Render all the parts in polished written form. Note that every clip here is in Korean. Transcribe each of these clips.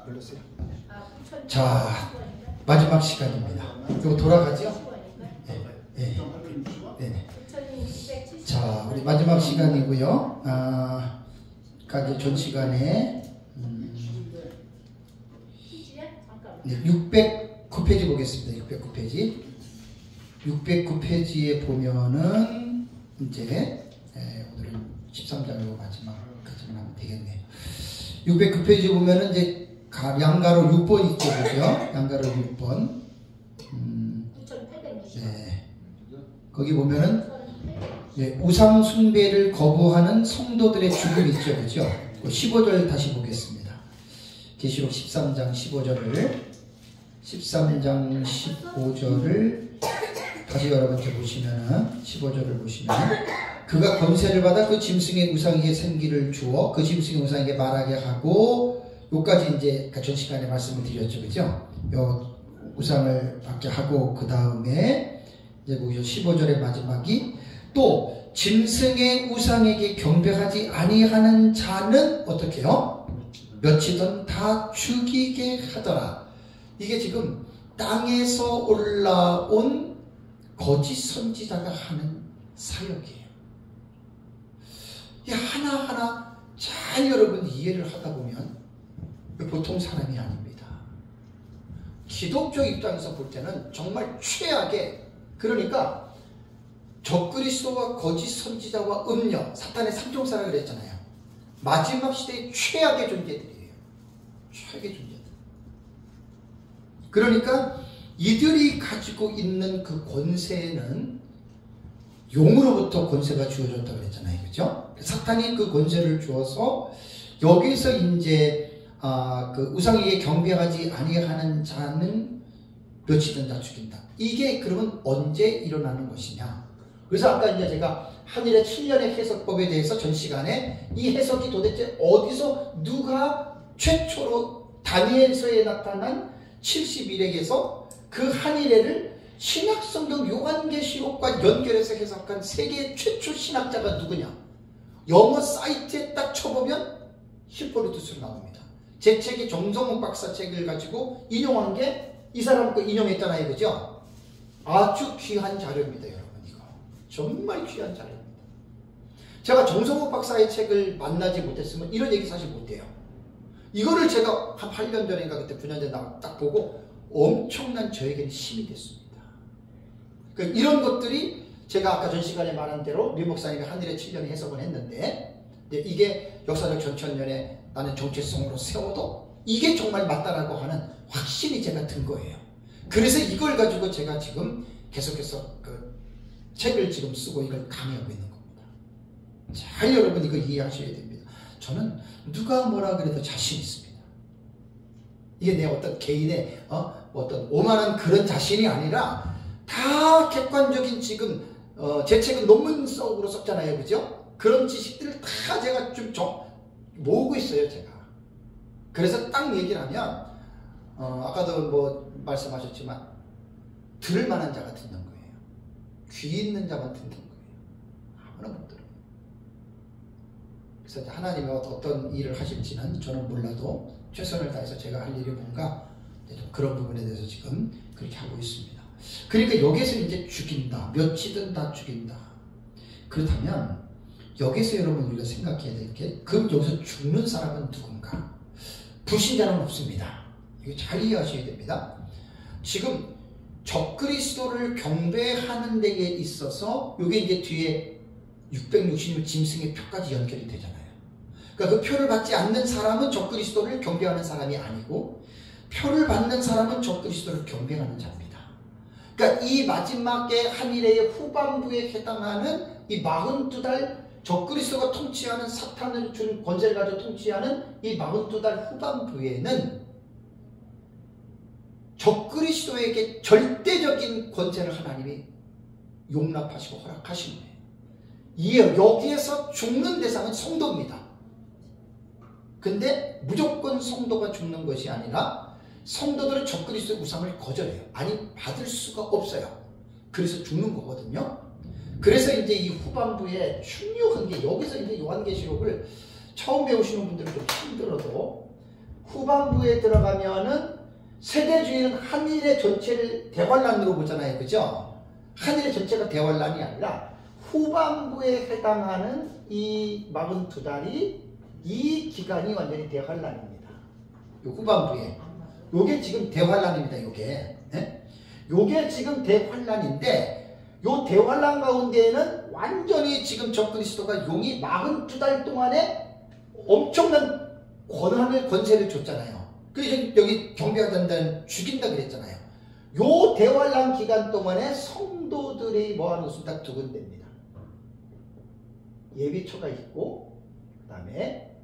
걸렸어요. 자, 마지막 시간입니다. 이거 돌아가죠? 네. 네. 자, 우리 마지막 시간이고요. 까지 전 시간에 609페이지 보겠습니다. 609페이지. 609페이지에 보면은 이제 오늘은 13장으로 마지막까지만 하면 되겠네요. 609페이지 보면은 이제 양가로 6번 있죠, 그죠? 양가로 6번. 네. 거기 보면은 우상 숭배를 거부하는 성도들의 죽음 있죠, 그죠? 15절 다시 보겠습니다. 계시록 13장 15절을 13장 15절을 다시 여러분께 보시면은 15절을 보시면 그가 권세를 받아 그 짐승의 우상에게 생기를 주어 그 짐승의 우상에게 말하게 하고 요까지 이제 전 시간에 말씀을 드렸죠, 그죠? 요 우상을 받게 하고 그 다음에 이제 보시죠. 15절의 마지막이 또 짐승의 우상에게 경배하지 아니하는 자는 어떻게 해요? 몇이든 다 죽이게 하더라. 이게 지금 땅에서 올라온 거짓 선지자가 하는 사역이에요. 이 하나하나 잘 여러분 이해를 하다 보면 보통 사람이 아닙니다. 기독교 입장에서 볼 때는 정말 최악의, 그러니까 적그리스도와 거짓 선지자와 음녀, 사탄의 삼총사라 그랬잖아요. 마지막 시대의 최악의 존재들이에요. 최악의 존재들. 그러니까 이들이 가지고 있는 그 권세는 용으로부터 권세가 주어졌다고 그랬잖아요. 그죠? 사탄이 그 권세를 주어서 여기서 이제 그 우상에게 경배하지 아니하는 자는 몇이든 다 죽인다. 이게 그러면 언제 일어나는 것이냐? 그래서 아까 이제 제가 한일의 7년의 해석법에 대해서 전 시간에 이 해석이 도대체 어디서 누가 최초로 다니엘서에 나타난 71액에서 그 한일회를 신약성경 요한계시록과 연결해서 해석한 세계 최초 신학자가 누구냐? 영어 사이트에 딱 쳐보면 히포르투스로 나옵니다. 제 책이 정성욱 박사 책을 가지고 인용한 게 이 사람 거 인용했잖아요, 그죠? 아주 귀한 자료입니다, 여러분. 이거 정말 귀한 자료입니다. 제가 정성욱 박사의 책을 만나지 못했으면 이런 얘기 사실 못해요. 이거를 제가 한 8년 전인가 그때 9년 전에 딱 보고 엄청난 저에게는 힘이 됐습니다. 그러니까 이런 것들이 제가 아까 전 시간에 말한 대로 미 목사님이 한일의 7년 해석을 했는데 이게 역사적 전천년에 나는 정체성으로 세워도 이게 정말 맞다라고 하는 확신이 제가 든 거예요. 그래서 이걸 가지고 제가 지금 계속해서 그 책을 지금 쓰고 이걸 강의하고 있는 겁니다. 잘 여러분 이거 이해하셔야 됩니다. 저는 누가 뭐라 그래도 자신 있습니다. 이게 내 어떤 개인의 어떤 오만한 그런 자신이 아니라 다 객관적인 지금 제 책은 논문성으로 썼잖아요, 그죠? 그런 지식들을 다 제가 좀 모으고 있어요, 제가. 그래서 딱 얘기를 하면 아까도 뭐 말씀하셨지만 들을 만한 자가 듣는 거예요. 귀 있는 자만 듣는 거예요. 아무나 못 들어요. 그래서 하나님이 어떤 일을 하실지는 저는 몰라도 최선을 다해서 제가 할 일이 뭔가 좀 그런 부분에 대해서 지금 그렇게 하고 있습니다. 그러니까 여기서 이제 죽인다. 몇이든 다 죽인다. 그렇다면 여기서 여러분 우리가 생각해야 될 게 그럼 여기서 죽는 사람은 누군가? 불신자는 없습니다. 이거 잘 이해하셔야 됩니다. 지금 적그리스도를 경배하는 데에 있어서 이게 이제 뒤에 666 짐승의 표까지 연결이 되잖아요. 그러니까 그 표를 받지 않는 사람은 적그리스도를 경배하는 사람이 아니고 표를 받는 사람은 적그리스도를 경배하는 자입니다. 그러니까 이 마지막에 한일회의 후반부에 해당하는 이 42달 적그리스도가 통치하는 사탄을 준 권세를 가지고 통치하는 이 42달 후반부에는 적그리스도에게 절대적인 권세를 하나님이 용납하시고 허락하신 거예요. 여기에서 죽는 대상은 성도입니다. 근데 무조건 성도가 죽는 것이 아니라 성도들은 적그리스도의 우상을 거절해요. 아니 받을 수가 없어요. 그래서 죽는 거거든요. 그래서 이제 이 후반부에 중요한 게 여기서 이제 요한계시록을 처음 배우시는 분들은 좀 힘들어도 후반부에 들어가면은 세대주의는 한일의 전체를 대환란으로 보잖아요. 그죠? 한일의 전체가 대환란이 아니라 후반부에 해당하는 이 42달이 이 기간이 완전히 대환란입니다. 요 후반부에. 요게 지금 대환란입니다. 요게. 예? 요게 지금 대환란인데 요 대환란 가운데에는 완전히 지금 적그리스도가 용이 42달 동안에 엄청난 권한을 권세를 줬잖아요. 그래서 여기 경배하단다는 죽인다 그랬잖아요. 요 대환란 기간 동안에 성도들이 뭐하는 것은 딱 두 군데입니다. 예비초가 있고 그 다음에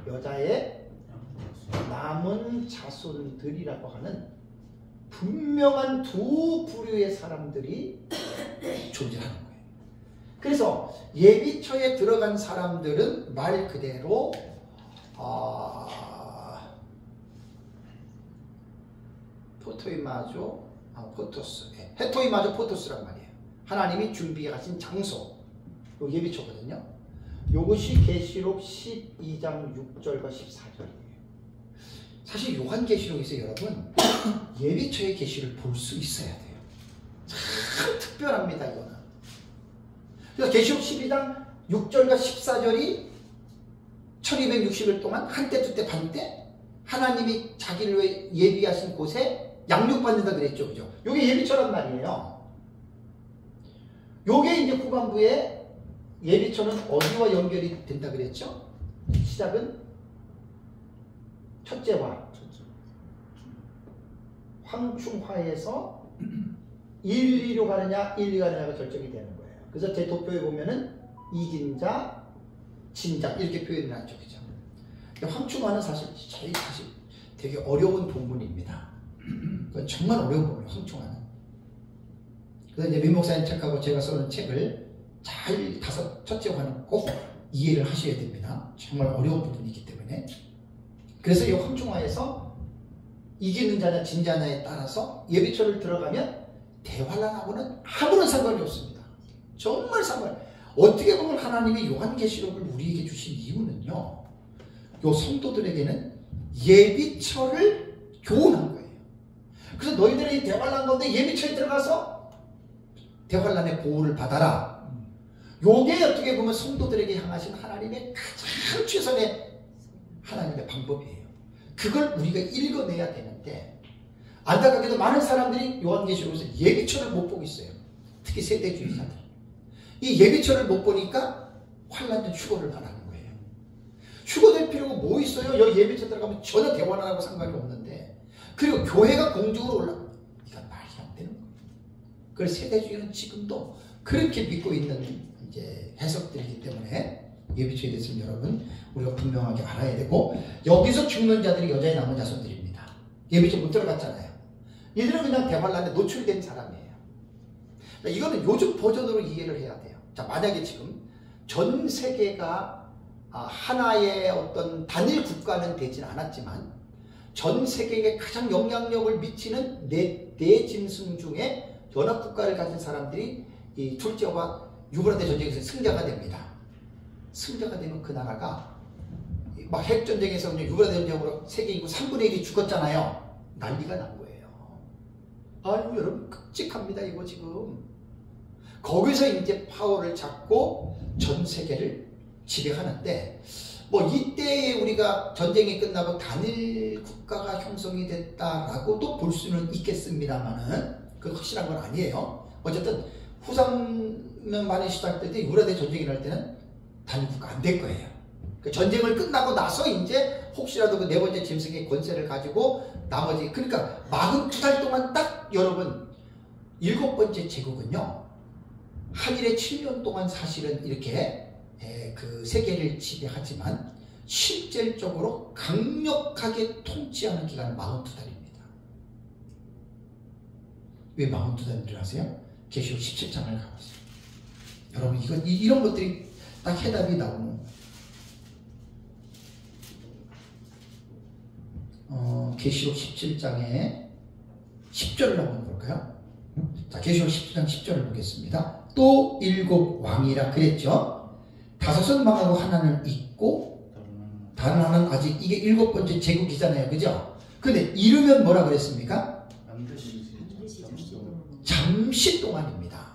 여자의 남은 자손들이라고 하는 분명한 두 부류의 사람들이 존재하는 거예요. 그래서 예비초에 들어간 사람들은 말 그대로 포토이마조, 포토스, 헤토이마조 포토스란 말이에요. 하나님이 준비하신 장소, 요 예비초거든요. 요것이 계시록 12장 6절과 14절이에요. 사실 요한계시록에서 여러분 예비초의 계시를 볼 수 있어야 돼요. 참 특별합니다, 이거는. 그래서 계시록 12장 6절과 14절이 1260일 동안 한때 두때 반때 하나님이 자기를 위해 예비하신 곳에 양육받는다 그랬죠. 그죠? 요게 예비초란 말이에요. 요게 이제 후반부에 예비초는 어디와 연결이 된다 그랬죠? 시작은 첫째화, 황충화에서 1, 2로 가느냐 1, 2 가느냐가 결정이 되는 거예요. 그래서 제 도표에 보면은 이긴 자, 진 자 이렇게 표현을 하죠. 그죠? 황충화는 사실 되게 어려운 본문입니다. 그건 정말 어려운 본문이에요. 황충화는. 그래서 이제 민 목사님 책하고 제가 써는 책을 잘 첫째 화는 꼭 이해를 하셔야 됩니다. 정말 어려운 부분이기 때문에. 그래서 이 황충화에서 이기는 자냐 진 자냐에 따라서 예비초를 들어가면 대환란하고는 아무런 상관이 없습니다. 정말 어떻게 보면 하나님이 요한계시록을 우리에게 주신 이유는요, 요 성도들에게는 예비초를 교훈한 거예요. 그래서 너희들이 대환란 가운데 예비초에 들어가서 대환란의 보호를 받아라. 요게 어떻게 보면 성도들에게 향하신 하나님의 가장 최선의 하나님의 방법이에요. 그걸 우리가 읽어내야 되는데 안타깝게도 많은 사람들이 요한계시록에서 예비초를 못 보고 있어요. 특히 세대주의자들. 이 예비초를 못 보니까 환난된 휴거를 말하는 거예요. 휴거될 필요가 뭐 있어요? 여기 예비초 들어가면 전혀 대환란하고 상관이 없는데, 그리고 교회가 공중으로 이건 말이 안 되는 거예요. 그래서 세대주의는 지금도 그렇게 믿고 있는 이제 해석들이기 때문에 예비초에 대해서는 여러분 우리가 분명하게 알아야 되고, 여기서 죽는 자들이 여자의 남은 자손들입니다. 예비초 못 들어갔잖아요. 이들은 그냥 대환란에 노출된 사람이에요. 이거는 요즘 버전으로 이해를 해야 돼요. 자, 만약에 지금 전 세계가 하나의 어떤 단일 국가는 되진 않았지만 전 세계에 가장 영향력을 미치는 네 짐승 중에 연합국가를 가진 사람들이 이 둘째와 유브라데 전쟁에서 승자가 됩니다. 승자가 되면 그 나라가 막 핵전쟁에서 유브라데 전쟁으로 세계 인구 3분의 1이 죽었잖아요. 난리가 난 거예요. 아유, 여러분 끔찍합니다. 이거 지금. 거기서 이제 파워를 잡고 전 세계를 지배하는데, 뭐 이때에 우리가 전쟁이 끝나고 단일 국가가 형성이 됐다라고도 볼 수는 있겠습니다만은 그건 확실한 건 아니에요. 어쨌든 후삼만이 시작될 때 유브라데 전쟁이 날 때는 단일 국가 안 될 거예요. 그 전쟁을 끝나고 나서 이제 혹시라도 그 네 번째 짐승의 권세를 가지고 나머지, 그러니까 42달 동안 딱 여러분 7번째 제국은요, 한일의 7년 동안 사실은 이렇게 그 세계를 지배하지만 실질적으로 강력하게 통치하는 기간은 42달입니다. 왜 42달인 줄 아세요? 계시록 17장을 가보세요. 여러분 이런 것들이 딱 해답이 나오는 계시록 17장의 10절을 한번 볼까요? 자, 계시록 17장 10절을 보겠습니다. 또 7 왕이라 그랬죠. 5은 망하고 하나는 있고 다른 하나는 아직 이게 일곱 번째 제국이잖아요. 그죠? 근데 이르면 뭐라 그랬습니까? 잠시 동안입니다.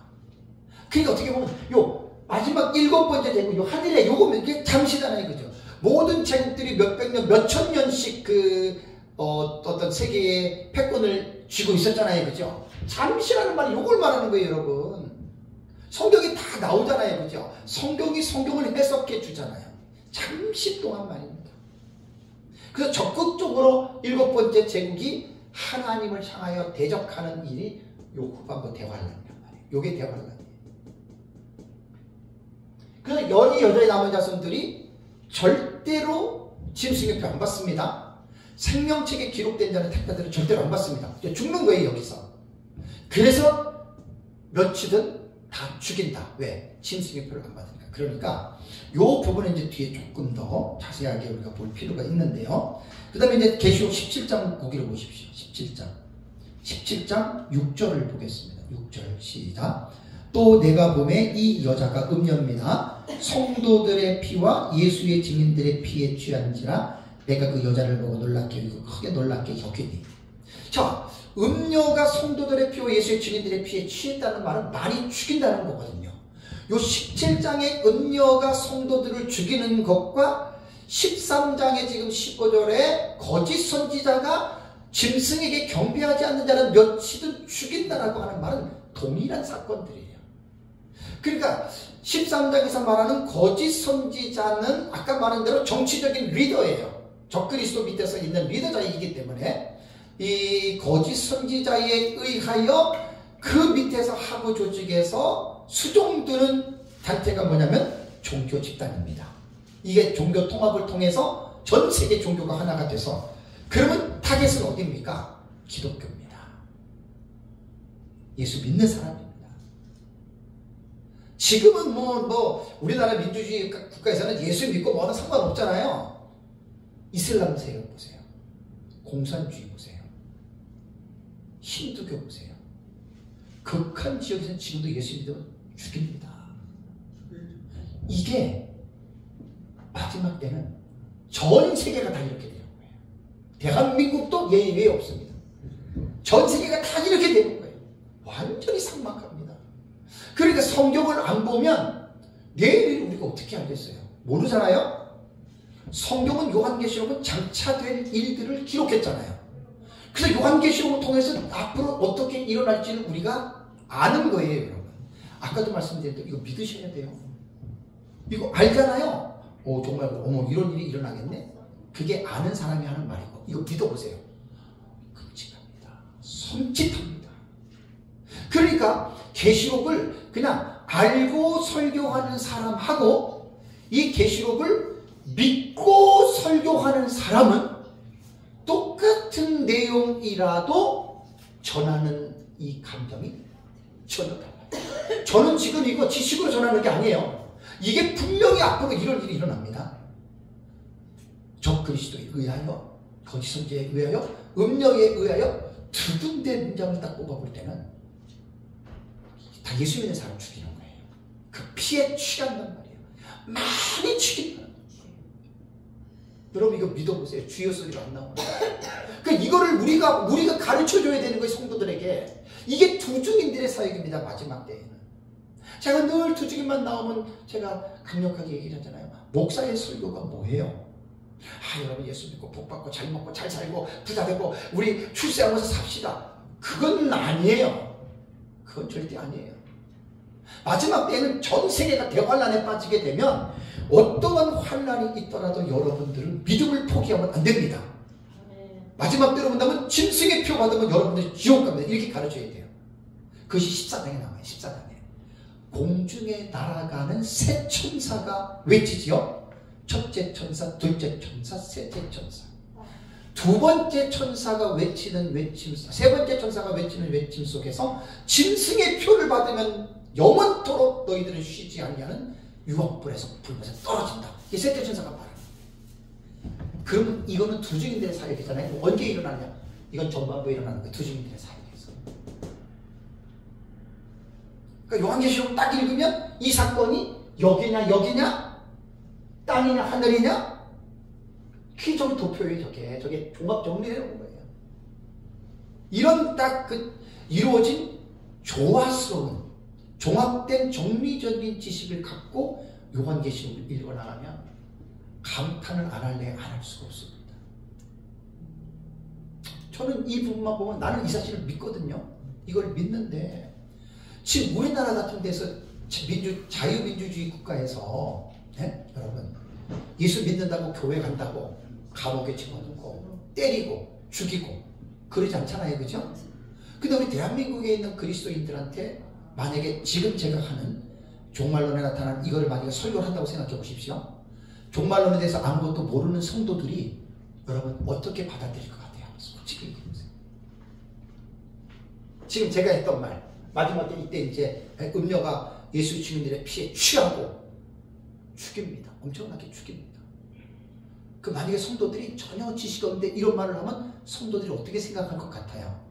그러니까 어떻게 보면 요 마지막 일곱 번째 제국, 요 하늘에 요거면 이게 잠시잖아요. 그죠? 모든 제국들이 몇백 년, 몇천 년씩 어떤 세계의 패권을 쥐고 있었잖아요. 그죠? 잠시라는 말이 요걸 말하는 거예요, 여러분. 성경이 다 나오잖아요. 그죠? 성경이 성경을 해석해 주잖아요. 잠시 동안 말입니다. 그래서 적극적으로 일곱 번째 제국이 하나님을 향하여 대적하는 일이 요 후반부 대환란이란 말이에요. 요게 대환란이에요. 그래서 이 여자의 남은 자손들이 절대로 짐승의 표 안 받습니다. 생명책에 기록된 자는 택자들은 절대로 안 받습니다. 죽는 거예요, 여기서. 그래서 며칠은 다 죽인다. 왜? 짐승의 표를 안 받으니까. 그러니까 요 부분은 이제 뒤에 조금 더 자세하게 우리가 볼 필요가 있는데요. 그 다음에 이제 계시록 17장 보기를 보십시오. 17장 6절을 보겠습니다. 6절 시작. 또 내가 보매 이 여자가 음녀입니다. 성도들의 피와 예수의 증인들의 피에 취한지라 내가 그 여자를 보고 놀랍게 여기고 크게 놀랍게 여기니. 자, 음녀가 성도들의 피와 예수의 증인들의 피에 취했다는 말은 많이 죽인다는 거거든요. 요 17장의 음녀가 성도들을 죽이는 것과 13장의 지금 15절에 거짓 선지자가 짐승에게 경배하지 않는 자는 며칠은 죽인다라고 하는 말은 동일한 사건들이에요. 그러니까 13장에서 말하는 거짓 선지자는 아까 말한 대로 정치적인 리더예요. 적그리스도 밑에서 있는 리더자이기 때문에 이 거짓 선지자에 의하여 그 밑에서 하부 조직에서 수종드는 단체가 뭐냐면 종교 집단입니다. 이게 종교 통합을 통해서 전 세계 종교가 하나가 돼서, 그러면 타겟은 어디입니까? 기독교입니다. 예수 믿는 사람입니다. 지금은 우리나라 민주주의 국가에서는 예수 믿고 뭐하나 상관없잖아요. 이슬람 세력 보세요. 공산주의 보세요. 힌두교 보세요. 극한 지역에서는 지금도 예수 믿으면 죽입니다. 이게 마지막 때는 전 세계가 다 이렇게 되는 거예요. 대한민국도 예외 없습니다. 전 세계가 다 이렇게 되는 거예요. 완전히 삭막합니다. 그러니까 성경을 안 보면 내일 우리가 어떻게 알겠어요? 모르잖아요? 성경은 요한계시록은 장차될 일들을 기록했잖아요. 그래서 요한계시록을 통해서 앞으로 어떻게 일어날지를 우리가 아는 거예요, 여러분. 아까도 말씀드렸는데 이거 믿으셔야 돼요. 이거 알잖아요. 정말 이런 일이 일어나겠네. 그게 아는 사람이 하는 말이고, 이거 믿어보세요. 끔찍합니다. 섬찟합니다. 그러니까 계시록을 그냥 알고 설교하는 사람하고 이 계시록을 믿고 설교하는 사람은 똑같은 내용이라도 전하는 이 감정이 전혀 달라요. 저는 지금 이거 지식으로 전하는 게 아니에요. 이게 분명히 앞으로 이런 일이 일어납니다. 적그리스도에 의하여, 거짓 선지자에 의하여, 음녀에 의하여 두둔된 문장을 딱 뽑아볼 때는 다 예수 믿는 사람 죽이는 거예요. 그 피에 취한단 말이에요. 많이 죽인다는 거예요. 여러분 이거 믿어보세요. 주여 소리가 안 나와요. 그러니까 이거를 우리가 가르쳐줘야 되는 거예요. 성도들에게. 이게 두중인들의 사역입니다. 마지막 때에는. 제가 늘 두중인만 나오면 제가 강력하게 얘기를 하잖아요. 목사의 설교가 뭐예요? 여러분 예수 믿고 복 받고 잘 먹고 잘 살고 부자 되고 우리 출세하면서 삽시다. 그건 아니에요. 그건 절대 아니에요. 마지막 때에는 전 세계가 대환란에 빠지게 되면 어떠한 환란이 있더라도 여러분들은 믿음을 포기하면 안 됩니다. 마지막 때로 본다면 짐승의 표 받으면 여러분들이 지옥 갑니다. 이렇게 가르쳐야 돼요. 그것이 14장에 나와요. 14장에. 공중에 날아가는 세 천사가 외치지요. 첫째 천사, 둘째 천사, 셋째 천사. 두 번째 천사가 외치는 외침, 세 번째 천사가 외치는 외침 속에서 짐승의 표를 받으면 영원토록 너희들은 쉬지 아니하는 유황불에서 불면서 떨어진다. 이게 셋째 천사가 말합니다. 그러면 이거는 두중인들의 사역이잖아요. 언제 일어나냐? 이건 전반부에 일어나는 거예요. 두중인들의 사역에서. 그러니까 요한계시록 딱 읽으면 이 사건이 여기냐 땅이냐 하늘이냐 그게 저기 도표예요. 저게 종합 정리되는 거예요. 이런 딱 그 이루어진 조화스러운 종합된 정리적인 지식을 갖고 요한계시록을 읽어나가면 감탄을 안 할래 안 할 수가 없습니다. 저는 이 부분만 보면 나는 이 사실을 믿거든요. 이걸 믿는데 지금 우리나라 같은 데서 자유민주주의 국가에서 여러분 예수 믿는다고 교회 간다고 감옥에 집어넣고 때리고 죽이고 그러지 않잖아요. 그죠? 근데 우리 대한민국에 있는 그리스도인들한테 만약에 지금 제가 하는 종말론에 나타난 이거를 만약에 설교를 한다고 생각해 보십시오. 종말론에 대해서 아무것도 모르는 성도들이 여러분 어떻게 받아들일 것 같아요? 솔직히 얘기해보세요. 지금 제가 했던 말 마지막 때 이때 이제 음녀가 예수 주님들의 피에 취하고 죽입니다. 엄청나게 죽입니다. 그 만약에 성도들이 전혀 지식이 없는데 이런 말을 하면 성도들이 어떻게 생각할 것 같아요?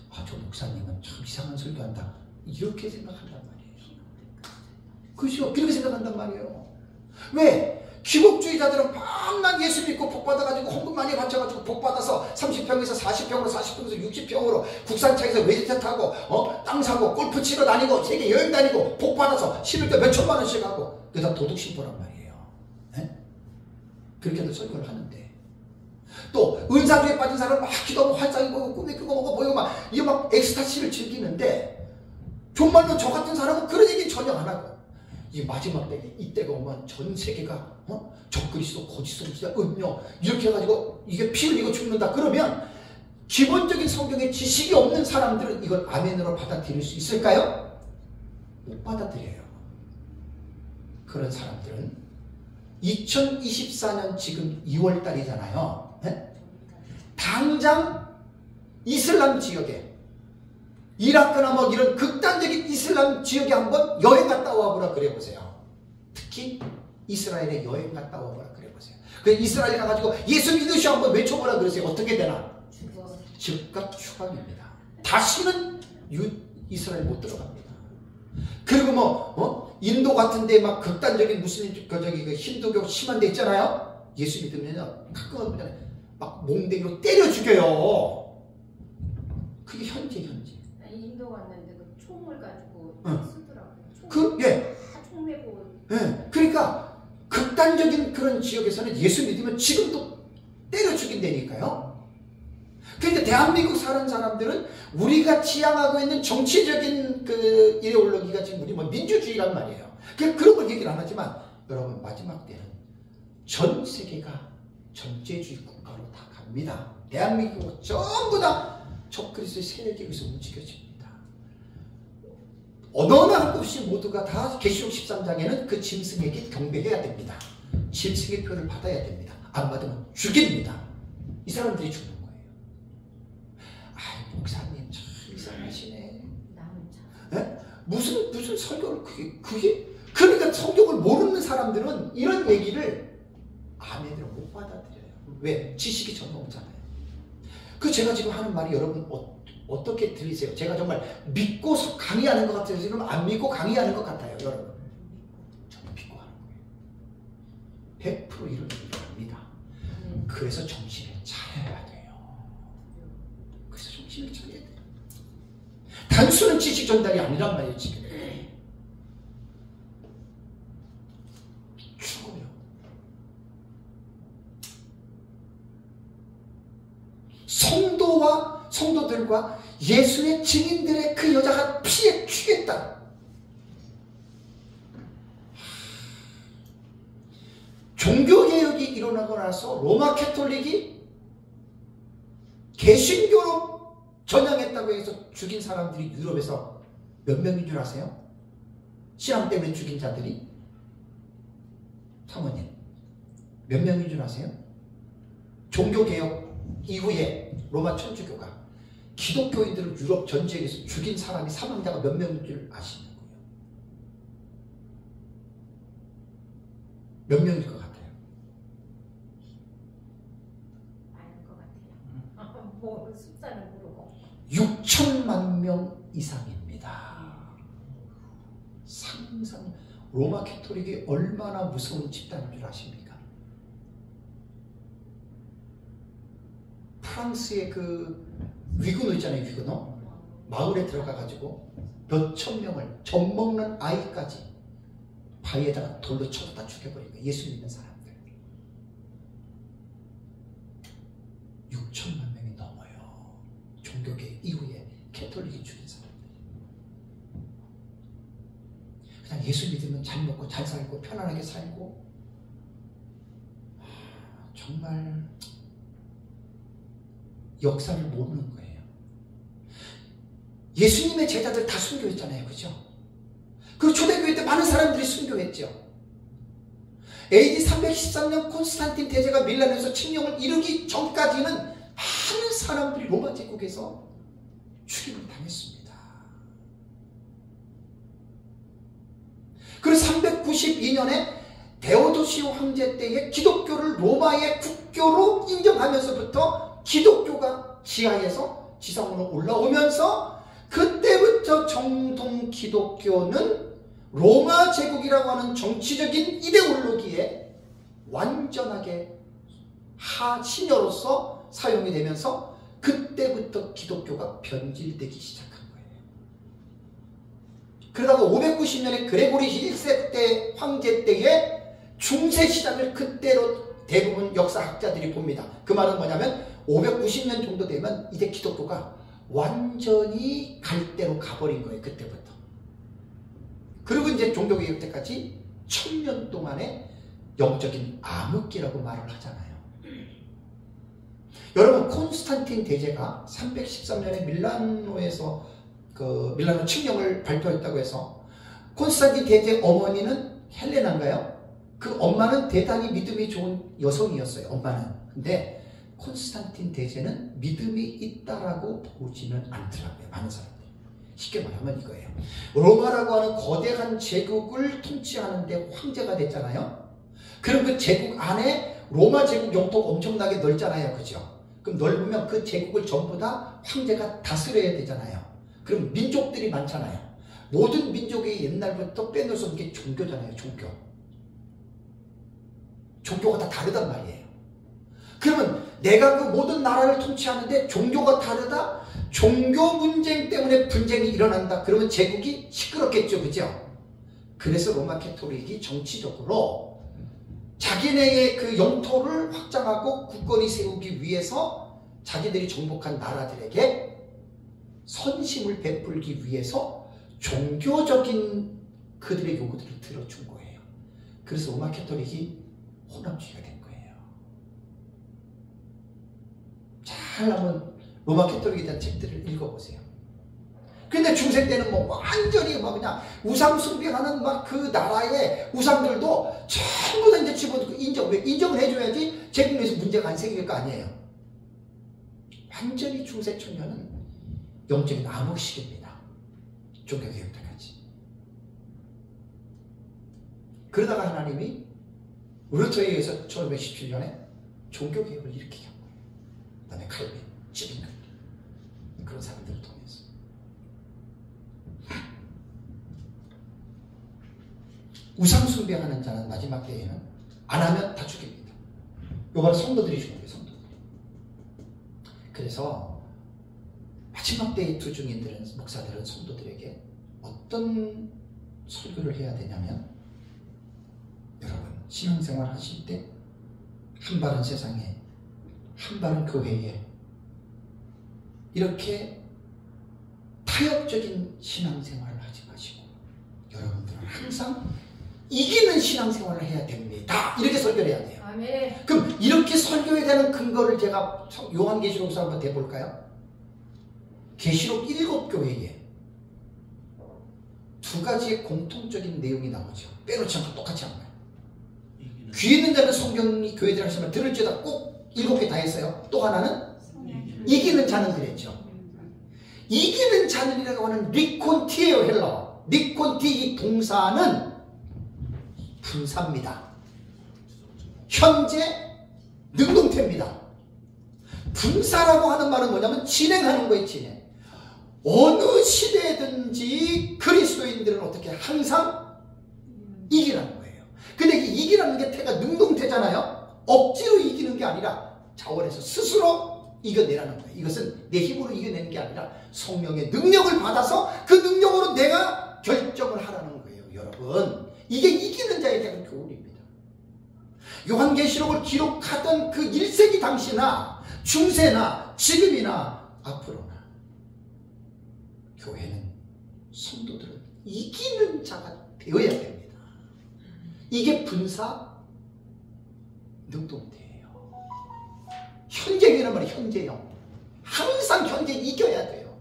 아, 저 목사님은 참 이상한 설교한다. 이렇게 생각한단 말이에요. 그렇죠? 그렇게 생각한단 말이에요. 왜? 기복주의자들은 밤낮 예수 믿고 복받아가지고 헌금 많이 바쳐가지고 복받아서 30평에서 40평으로 40평에서 60평으로 국산차에서 외제차 타고 땅 사고 골프 치러 다니고 세계 여행 다니고 복받아서 심을 때 몇천만 원씩 하고 그게 다 도둑 신부란 말이에요. 네? 그렇게도 설교를 하는데 또 은사주에 빠진 사람은 막 기도하고 활짝이 보이고 꿈에 그거 먹어 보이고 막 이거 막 엑스타시를 즐기는데 정말로 저 같은 사람은 그런 얘기 전혀 안 하고 이 마지막 때에 이때가 오면 전 세계가 적그리스도 거짓선지자 음료 이렇게 해가지고 이게 피 흘리고 죽는다 그러면 기본적인 성경의 지식이 없는 사람들은 이걸 아멘으로 받아들일 수 있을까요? 못 받아들여요. 그런 사람들은 2024년 지금 2월달이잖아요. 당장 이슬람 지역에 이라크나 뭐 이런 극단적인 이슬람 지역에 한번 여행 갔다 와보라 그래보세요. 특히 이스라엘에 여행 갔다 와보라 그래보세요. 그 이스라엘 가가지고 예수 믿으시오 한번 외쳐보라 그러세요. 어떻게 되나? 즉각 추방입니다. 다시는 이스라엘 못 들어갑니다. 그리고 뭐 인도 같은데 막 극단적인 무슬림 그 힌두교 심한 데 있잖아요. 예수 믿으면 가끔 막 몽댕이로 때려 죽여요. 그게 현재. 인도 갔는데 그 총을 가지고 쓰더라고요. 총 메고. 그러니까 극단적인 그런 지역에서는 예수 믿으면 지금도 때려 죽인다니까요. 그런데 대한민국 사는 사람들은 우리가 지향하고 있는 정치적인 그 이데올로기가 지금 우리 뭐 민주주의란 말이에요. 그런 걸 얘기를 안 하지만 여러분 마지막 때는 전 세계가 전제주의 국가로 다 갑니다. 대한민국은 전부 다 적그리스도의 세력에 의해서 움직여집니다. 어느 한 곳이 모두가 다 계시록 13장에는 그 짐승에게 경배해야 됩니다. 짐승의 표를 받아야 됩니다. 안 받으면 죽입니다. 이 사람들이 죽는 거예요. 아이 목사님 참 이상하시네. 무슨 설교를 그게 그러니까 성경을 모르는 사람들은 이런 얘기를 아멘으로 못 받아들여요. 왜? 지식이 전혀 없잖아요. 그 제가 지금 하는 말이 여러분 어떻게 들리세요? 제가 정말 믿고 강의하는 것 같아요. 지금 안 믿고 강의하는 것 같아요. 여러분 저는 믿고 하는 거예요. 100% 이런 얘기를 합니다. 그래서 정신을 차려야 돼요. 그래서 정신을 차려야 돼요. 단순한 지식 전달이 아니란 말이에요. 지금 죽어요. 성도들과 예수의 증인들의 그 여자가 피에 취했다. 종교개혁이 일어나고 나서 로마 캐톨릭이 개신교로 전향했다고 해서 죽인 사람들이 유럽에서 몇 명인 줄 아세요? 신앙 때문에 죽인 자들이? 사모님 몇 명인 줄 아세요? 종교개혁 이후에 로마 천주교가 기독교인들을 유럽 전 지역에서 죽인 사람이 사망자가 몇 명인 줄 아시는 거예요? 몇 명일 것 같아요? 많을 것 같아요. 뭐 숫자는 모르고 6천만 명 이상입니다. 상상 로마 캐톨릭이 얼마나 무서운 집단인 줄 아십니까? 프랑스의 그 위그노 있잖아요. 위그노. 마을에 들어가가지고 몇천 명을 젖먹는 아이까지 바위에다가 돌로 쳐다 죽여버린 거예요. 예수 믿는 사람들 6천만 명이 넘어요. 종교개혁 이후에 캐톨릭이 죽인 사람들. 그냥 예수 믿으면 잘 먹고 잘 살고 편안하게 살고, 정말 역사를 모르는 거예요. 예수님의 제자들 다 순교했잖아요. 그죠? 그 초대교회 때 많은 사람들이 순교했죠. AD 313년 콘스탄틴 대제가 밀란에서 칙령을 이루기 전까지는 많은 사람들이 로마 제국에서 죽임을 당했습니다. 그리고 392년에 데오도시오 황제 때에 기독교를 로마의 국교로 인정하면서부터 기독교가 지하에서 지상으로 올라오면서, 그때부터 정통 기독교는 로마 제국이라고 하는 정치적인 이데올로기에 완전하게 하신여로서 사용이 되면서 그때부터 기독교가 변질되기 시작한 거예요. 그러다가 590년에 그레고리 1세 황제 때에 중세 시장을 그때로 대부분 역사학자들이 봅니다. 그 말은 뭐냐면 590년 정도 되면 이제 기독교가 완전히 갈대로 가버린 거예요. 그때부터. 그리고 이제 종교개혁 때까지 1000년 동안의 영적인 암흑기라고 말을 하잖아요. 여러분, 콘스탄틴 대제가 313년에 밀라노에서 그 밀라노 칙령을 발표했다고 해서, 콘스탄틴 대제 어머니는 헬레나인가요? 그 엄마는 대단히 믿음이 좋은 여성이었어요. 엄마는. 근데 콘스탄틴 대제는 믿음이 있다라고 보지는 않더라고요. 많은 사람들이. 쉽게 말하면 이거예요. 로마라고 하는 거대한 제국을 통치하는데 황제가 됐잖아요. 그럼 그 제국 안에 로마 제국 영토가 엄청나게 넓잖아요. 그죠? 그럼 넓으면 그 제국을 전부 다 황제가 다스려야 되잖아요. 그럼 민족들이 많잖아요. 모든 민족이 옛날부터 빼놓을 수 없는 게 종교잖아요. 종교. 종교가 다 다르단 말이에요. 그러면 내가 그 모든 나라를 통치하는데 종교가 다르다? 종교 분쟁 때문에 분쟁이 일어난다. 그러면 제국이 시끄럽겠죠. 그죠? 그래서 로마 캐톨릭이 정치적으로 자기네의 그 영토를 확장하고 굳건히 세우기 위해서 자기들이 정복한 나라들에게 선심을 베풀기 위해서 종교적인 그들의 요구들을 들어준 거예요. 그래서 로마 캐톨릭이 혼합주의가 된 거예요. 잘 한번 로마 캐톨릭에 대한 책들을 읽어보세요. 근데 중세 때는 뭐 완전히 막 그냥 우상 숭배하는 막 그 나라의 우상들도 전부 다 이제 집어넣고 인정을 해줘야지 제국 내에서 문제가 안 생길 거 아니에요. 완전히 중세 청년은 영적인 암흑시기입니다. 종교개혁 때까지. 그러다가 하나님이 루터에 의해서 1517년에 종교개혁을 일으키게 한 거예요. 그 다음에 칼빈, 찌빈 그런 사람들을 통해서. 우상숭배하는 자는 마지막 때에는 안 하면 다 죽입니다. 요 바로 성도들이 죽는 거예요. 성도들. 그래서 마지막 때의 두 증인들은, 목사들은 성도들에게 어떤 설교를 해야 되냐면, 여러분 신앙생활 하실 때 한 발은 세상에 한 발은 교회에 이렇게 타협적인 신앙생활을 하지 마시고 여러분들은 항상 이기는 신앙생활을 해야 됩니다. 이렇게 설교를 해야 돼요. 아멘. 그럼 이렇게 설교해야 되는 근거를 제가 요한계시록에서 한번 대볼까요? 계시록 7교회에 두 가지의 공통적인 내용이 나오죠. 빼놓지 않고 똑같이 한 거예요. 귀 있는 자는 성경이 교회들 하시면 들을지어다 꼭 7개 다 했어요. 또 하나는 이기는 자는 그랬죠. 이기는 자는이라고 하는 리콘티예요. 헬러. 리콘티 이 동사는 분사입니다. 현재 능동태입니다. 분사라고 하는 말은 뭐냐면 진행하는 거예요. 진행. 어느 시대든지 그리스도인들은 어떻게 항상 이기라는 거예요. 근데 이기라는 게 태가 능동태잖아요. 억지로 이기는 게 아니라 자원해서 스스로 이겨내라는 거예요. 이것은 내 힘으로 이겨내는 게 아니라 성령의 능력을 받아서 그 능력으로 내가 결정을 하라는 거예요. 여러분, 이게 이기는 자에 대한 교훈입니다. 요한계시록을 기록하던 그 1세기 당시나 중세나 지금이나 앞으로나 교회는 성도들은 이기는 자가 되어야 됩니다. 이게 분사 능동태예요. 현재이란 말이 현재형. 항상 현재 이겨야 돼요.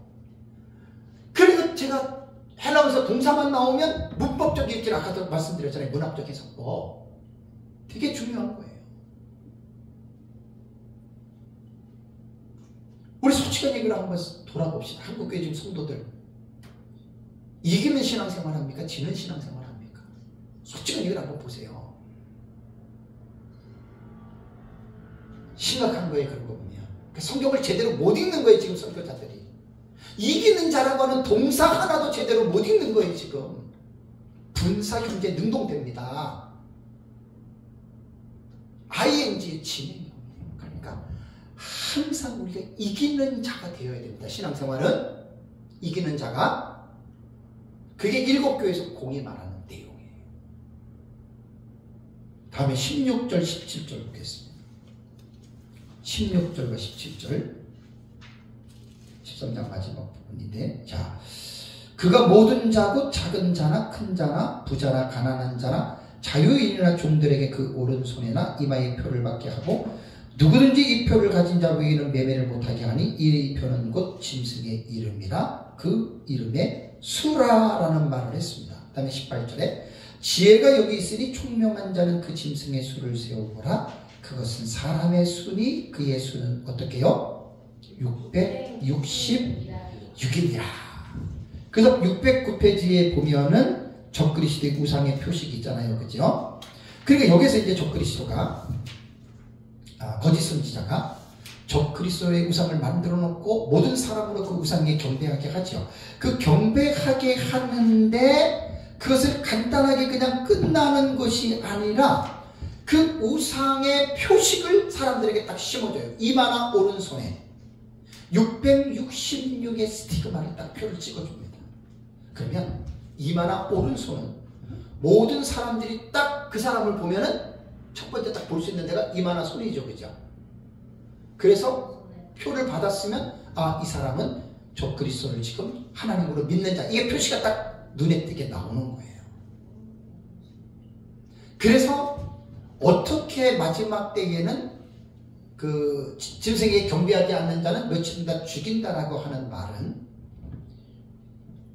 그리고 제가 헬라어에서 동사만 나오면 문법적 읽기를 아까도 말씀드렸잖아요. 문학적 해석법. 되게 중요한 거예요. 우리 솔직한 얘기를 한번 돌아봅시다. 한국교회 지금 성도들 이기는 신앙생활 합니까? 지는 신앙생활 합니까? 솔직한 얘기를 한번 보세요. 심각한 거예요. 그런 거 보면 성경을 제대로 못 읽는 거예요. 지금 선교자들이 이기는 자라고 하는 동사 하나도 제대로 못 읽는 거예요. 지금 분사 현재 능동됩니다. ing의 진행이에요. 그러니까 항상 우리가 이기는 자가 되어야 됩니다. 신앙생활은 이기는 자가, 그게 7교회에서 공이 말하는 내용이에요. 다음에 16절 17절 보겠습니다. 16절과 17절 13장 마지막 부분인데, 자, 그가 모든 자고 작은 자나 큰 자나 부자나 가난한 자나 자유인이나 종들에게 그 오른손에나 이마에 표를 받게 하고 누구든지 이 표를 가진 자 외에는 매매를 못하게 하니 이 표는 곧 짐승의 이름이라 그 이름에 수라라는 말을 했습니다. 그 다음에 18절에 지혜가 여기 있으니 총명한 자는 그 짐승의 수를 세워보라. 그것은 사람의 수니 그의 수는 어떻게 해요? 666이라. 그래서 609페이지에 보면은 적그리스도의 우상의 표식이 있잖아요. 그죠? 그러니까 여기서 이제 적그리스도가 거짓 선지자가 적그리스도의 우상을 만들어 놓고 모든 사람으로 그 우상에 경배하게 하죠. 그 경배하게 하는데 그것을 간단하게 그냥 끝나는 것이 아니라 그 우상의 표식을 사람들에게 딱 심어줘요. 이마나 오른손에 666의 스티그마를 딱 표를 찍어줍니다. 그러면 이마나 오른손은 모든 사람들이 딱 그 사람을 보면은 첫 번째 딱 볼 수 있는 데가 이마나 손이죠. 그죠? 그래서 표를 받았으면 이 사람은 적그리스도를 지금 하나님으로 믿는 자. 이게 표시가 딱 눈에 띄게 나오는 거예요. 그래서 어떻게 마지막 때에는 그 짐승에게 경배하지 않는 자는 며칠 다 죽인다라고 하는 말은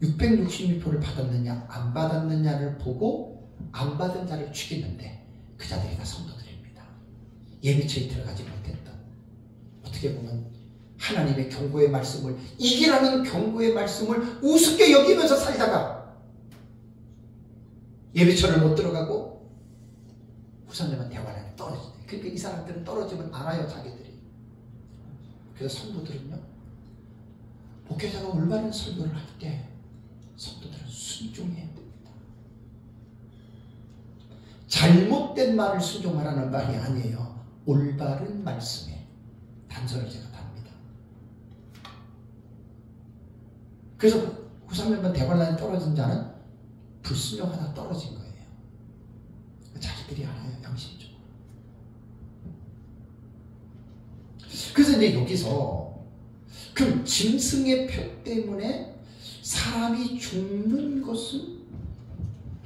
666표를 받았느냐 안 받았느냐를 보고 안 받은 자를 죽이는데 그 자들이 다 성도들입니다. 예비처에 들어가지 못했던, 어떻게 보면 하나님의 경고의 말씀을, 이기라는 경고의 말씀을 우습게 여기면서 살다가 예비처를 못 들어가고 후손님은 대관에 떨어지네. 그러니까 이 사람들은 떨어지면 알아요. 자기들이. 그래서 성도들은요, 목회자가 올바른 설교를 할 때 성도들은 순종해야 됩니다. 잘못된 말을 순종하라는 말이 아니에요. 올바른 말씀에 단서를 제가 답니다. 그래서 후삼년만 대관란에 떨어진 자는 불순종하다 떨어진 거예요. 자기들이 알아요. 양심적으로. 그래서 이제 여기서 그럼 짐승의 표 때문에 사람이 죽는 것은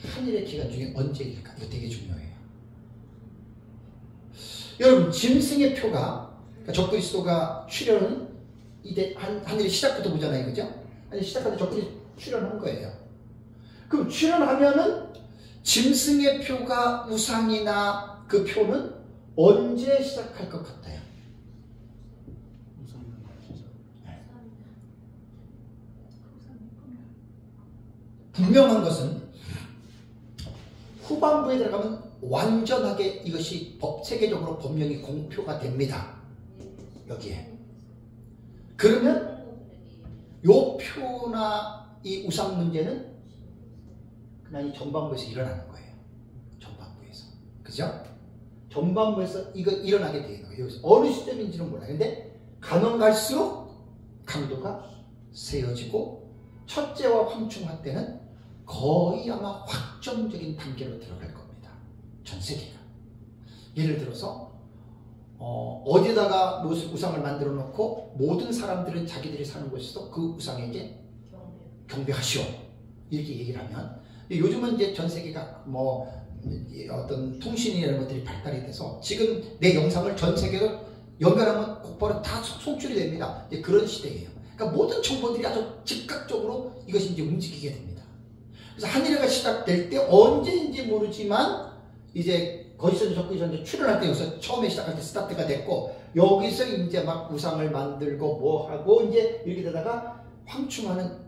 한일의 기간 중에 언제일까? 이거 되게 중요해요. 여러분, 짐승의 표가, 그러니까 적그리스도가 출현은 이제 한일이 시작부터 보잖아요. 그죠? 한일 시작할 때 적그리스도 출현한 거예요. 그럼 출현하면은 짐승의 표가 우상이나 그 표는 언제 시작할 것 같아요? 분명한 것은 후반부에 들어가면 완전하게 이것이 세계적으로 법령이 공표가 됩니다. 여기에. 그러면 요 표나 이 우상 문제는 그냥 이 전반부에서 일어나는 거예요. 전반부에서. 그죠? 전반부에서 이거 일어나게 되는 거예요. 여기서 어느 시점인지는 몰라요. 근데 가면 갈수록 강도가 세어지고 첫째와 황충하 때는 거의 아마 확정적인 단계로 들어갈 겁니다. 전 세계가. 예를 들어서 어디다가 무슨 우상을 만들어 놓고 모든 사람들은 자기들이 사는 곳에서 그 우상에게 경배하시오 이렇게 얘기를 하면, 요즘은 이제 전 세계가 뭐 어떤 통신이나 이런 것들이 발달이 돼서 지금 내 영상을 전 세계로 연결하면 곧바로 다 송출이 됩니다. 이제 그런 시대예요. 그러니까 모든 정보들이 아주 즉각적으로 이것이 이제 움직이게 됩니다. 그래서 한일회가 시작될 때 언제인지 모르지만 이제 거기서 저기서 이제 출연할 때 여기서 처음에 시작할 때 스타트가 됐고, 여기서 이제 막 우상을 만들고 뭐 하고 이제 이렇게 되다가 황충하는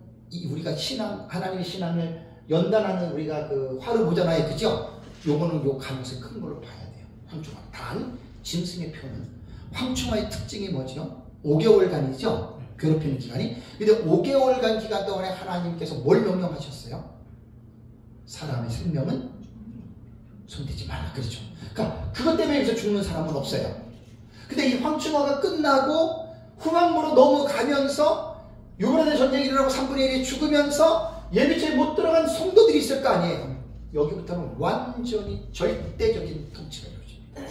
우리가 신앙, 하나님의 신앙을 연단하는 우리가 그 화를 보잖아요. 그죠? 요거는 요 가능성이 큰 걸로 봐야 돼요. 황충하. 단 짐승의 표는 황충하의 특징이 뭐죠? 5개월간이죠? 괴롭히는 기간이. 근데 5개월간 기간 동안에 하나님께서 뭘 명령하셨어요? 사람의 생명은 손대지 말라. 그렇죠? 그러니까 그것 때문에 여기서 죽는 사람은 없어요. 근데 이 황충하가 끝나고 후반부로 넘어가면서 유브라데 전쟁이 일어나고 3분의 1이 죽으면서 예비처에 못 들어간 성도들이 있을 거 아니에요. 여기부터는 완전히 절대적인 통치가 이루어집니다.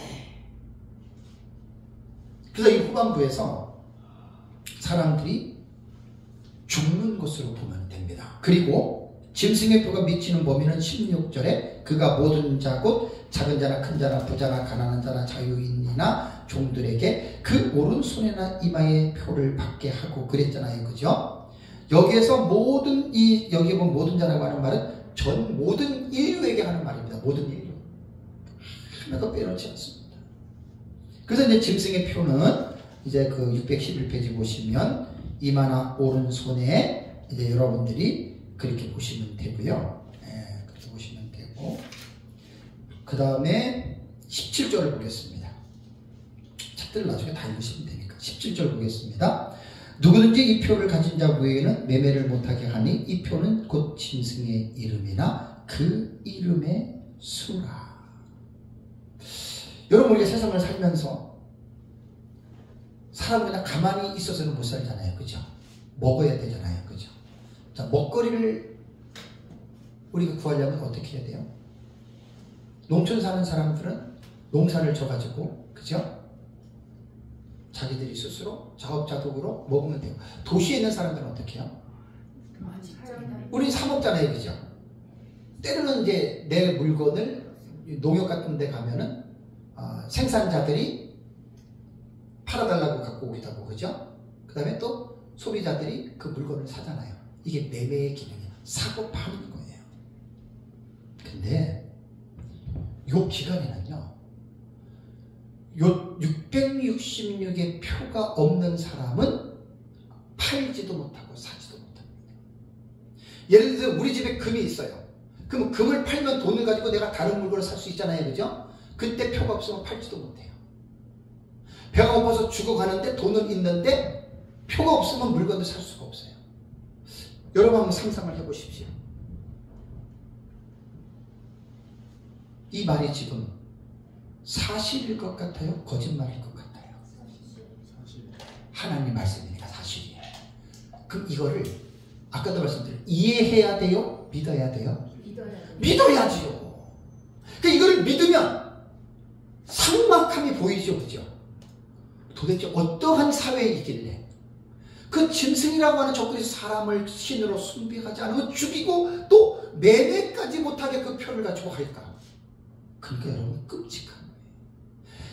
그래서 이 후반부에서 사람들이 죽는 것으로 보면 됩니다. 그리고 짐승의 표가 미치는 범위는 16절에 그가 모든 자 곧 작은 자나 큰 자나 부자나 가난한 자나 자유인이나 종들에게 그 오른손이나 이마에 표를 받게 하고 그랬잖아요. 그죠? 여기에서 모든 여기 보면 모든 자라고 하는 말은 전 모든 인류에게 하는 말입니다. 모든 인류. 하나도 빼놓지 않습니다. 그래서 이제 짐승의 표는 이제 그 611페이지 보시면 이마나 오른손에 이제 여러분들이 그렇게 보시면 되고요. 그렇게 보시면 되고, 그 다음에 17절을 보겠습니다. 책들을 나중에 다 읽으시면 되니까 17절 보겠습니다. 누구든지 이 표를 가진 자 외에는 매매를 못하게 하니 이 표는 곧 짐승의 이름이나 그 이름의 수라. 여러분, 우리가 세상을 살면서 사람은 그냥 가만히 있어서는 못 살잖아요. 그죠? 먹어야 되잖아요. 그죠? 자, 먹거리를 우리가 구하려면 어떻게 해야 돼요? 농촌 사는 사람들은 농사를 져가지고, 그죠? 자기들이 스스로 자업자득으로 먹으면 돼요. 도시에 있는 사람들은 어떻게 해요? 우리 사 먹잖아요. 그죠? 때로는 이제 내 물건을 농협 같은 데 가면은 생산자들이 팔아달라고 갖고 오기도 하고, 그죠? 그 다음에 또 소비자들이 그 물건을 사잖아요. 이게 매매의 기능이에요. 사고 파는 거예요. 근데 요 기간에는요, 요 666의 표가 없는 사람은 팔지도 못하고 사지도 못합니다. 예를 들어서 우리 집에 금이 있어요. 그럼 금을 팔면 돈을 가지고 내가 다른 물건을 살 수 있잖아요. 그죠? 그때 표가 없으면 팔지도 못해요. 배가 고파서 죽어가는데 돈은 있는데 표가 없으면 물건을 살 수가 없어요. 여러분 한번 상상을 해보십시오. 이 말이 지금 사실일 것 같아요? 거짓말일 것 같아요? 하나님의 말씀이니까 사실이에요. 그럼 이거를 아까도 말씀드린 이해해야 돼요? 믿어야 돼요? 믿어야지요. 그러니까 이거를 믿으면 삭막함이 보이죠. 그죠? 도대체 어떠한 사회이길래 그 짐승이라고 하는 저것에서 사람을 신으로 숭배하지 않으면 죽이고 또 매매까지 못하게 그 표를 가지고 할까? 그러니까 여러분 끔찍한 거예요.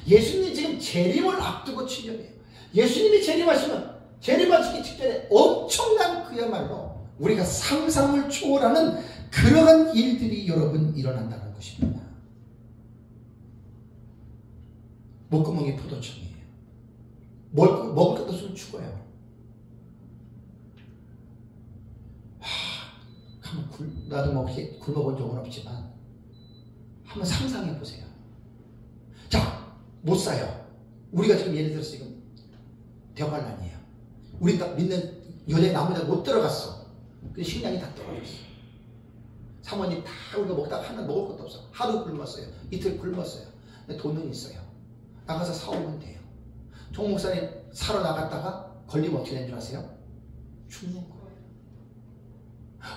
예수님이 지금 재림을 앞두고 7년이에요. 예수님이 재림하시기 직전에 엄청난 그야말로 우리가 상상을 초월하는 그러한 일들이 여러분 일어난다는 것입니다. 목구멍이 포도청이에요. 먹을 것 없으면 죽어요. 나도 뭐 굶어본 적은 없지만 한번 상상해 보세요. 자, 못 사요. 우리가 지금 예를 들어서 지금 대환란이에요. 우리 딱 믿는 여자의 나무에 못 들어갔어. 그 식량이 다 떨어졌어. 사모님 다 우리가 먹다가 하나 먹을 것도 없어. 하루 굶었어요. 이틀 굶었어요. 근데 돈은 있어요. 나가서 사오면 돼요. 종 목사님 살아나갔다가 걸리면 어떻게 되는 줄 아세요? 죽는 거예요.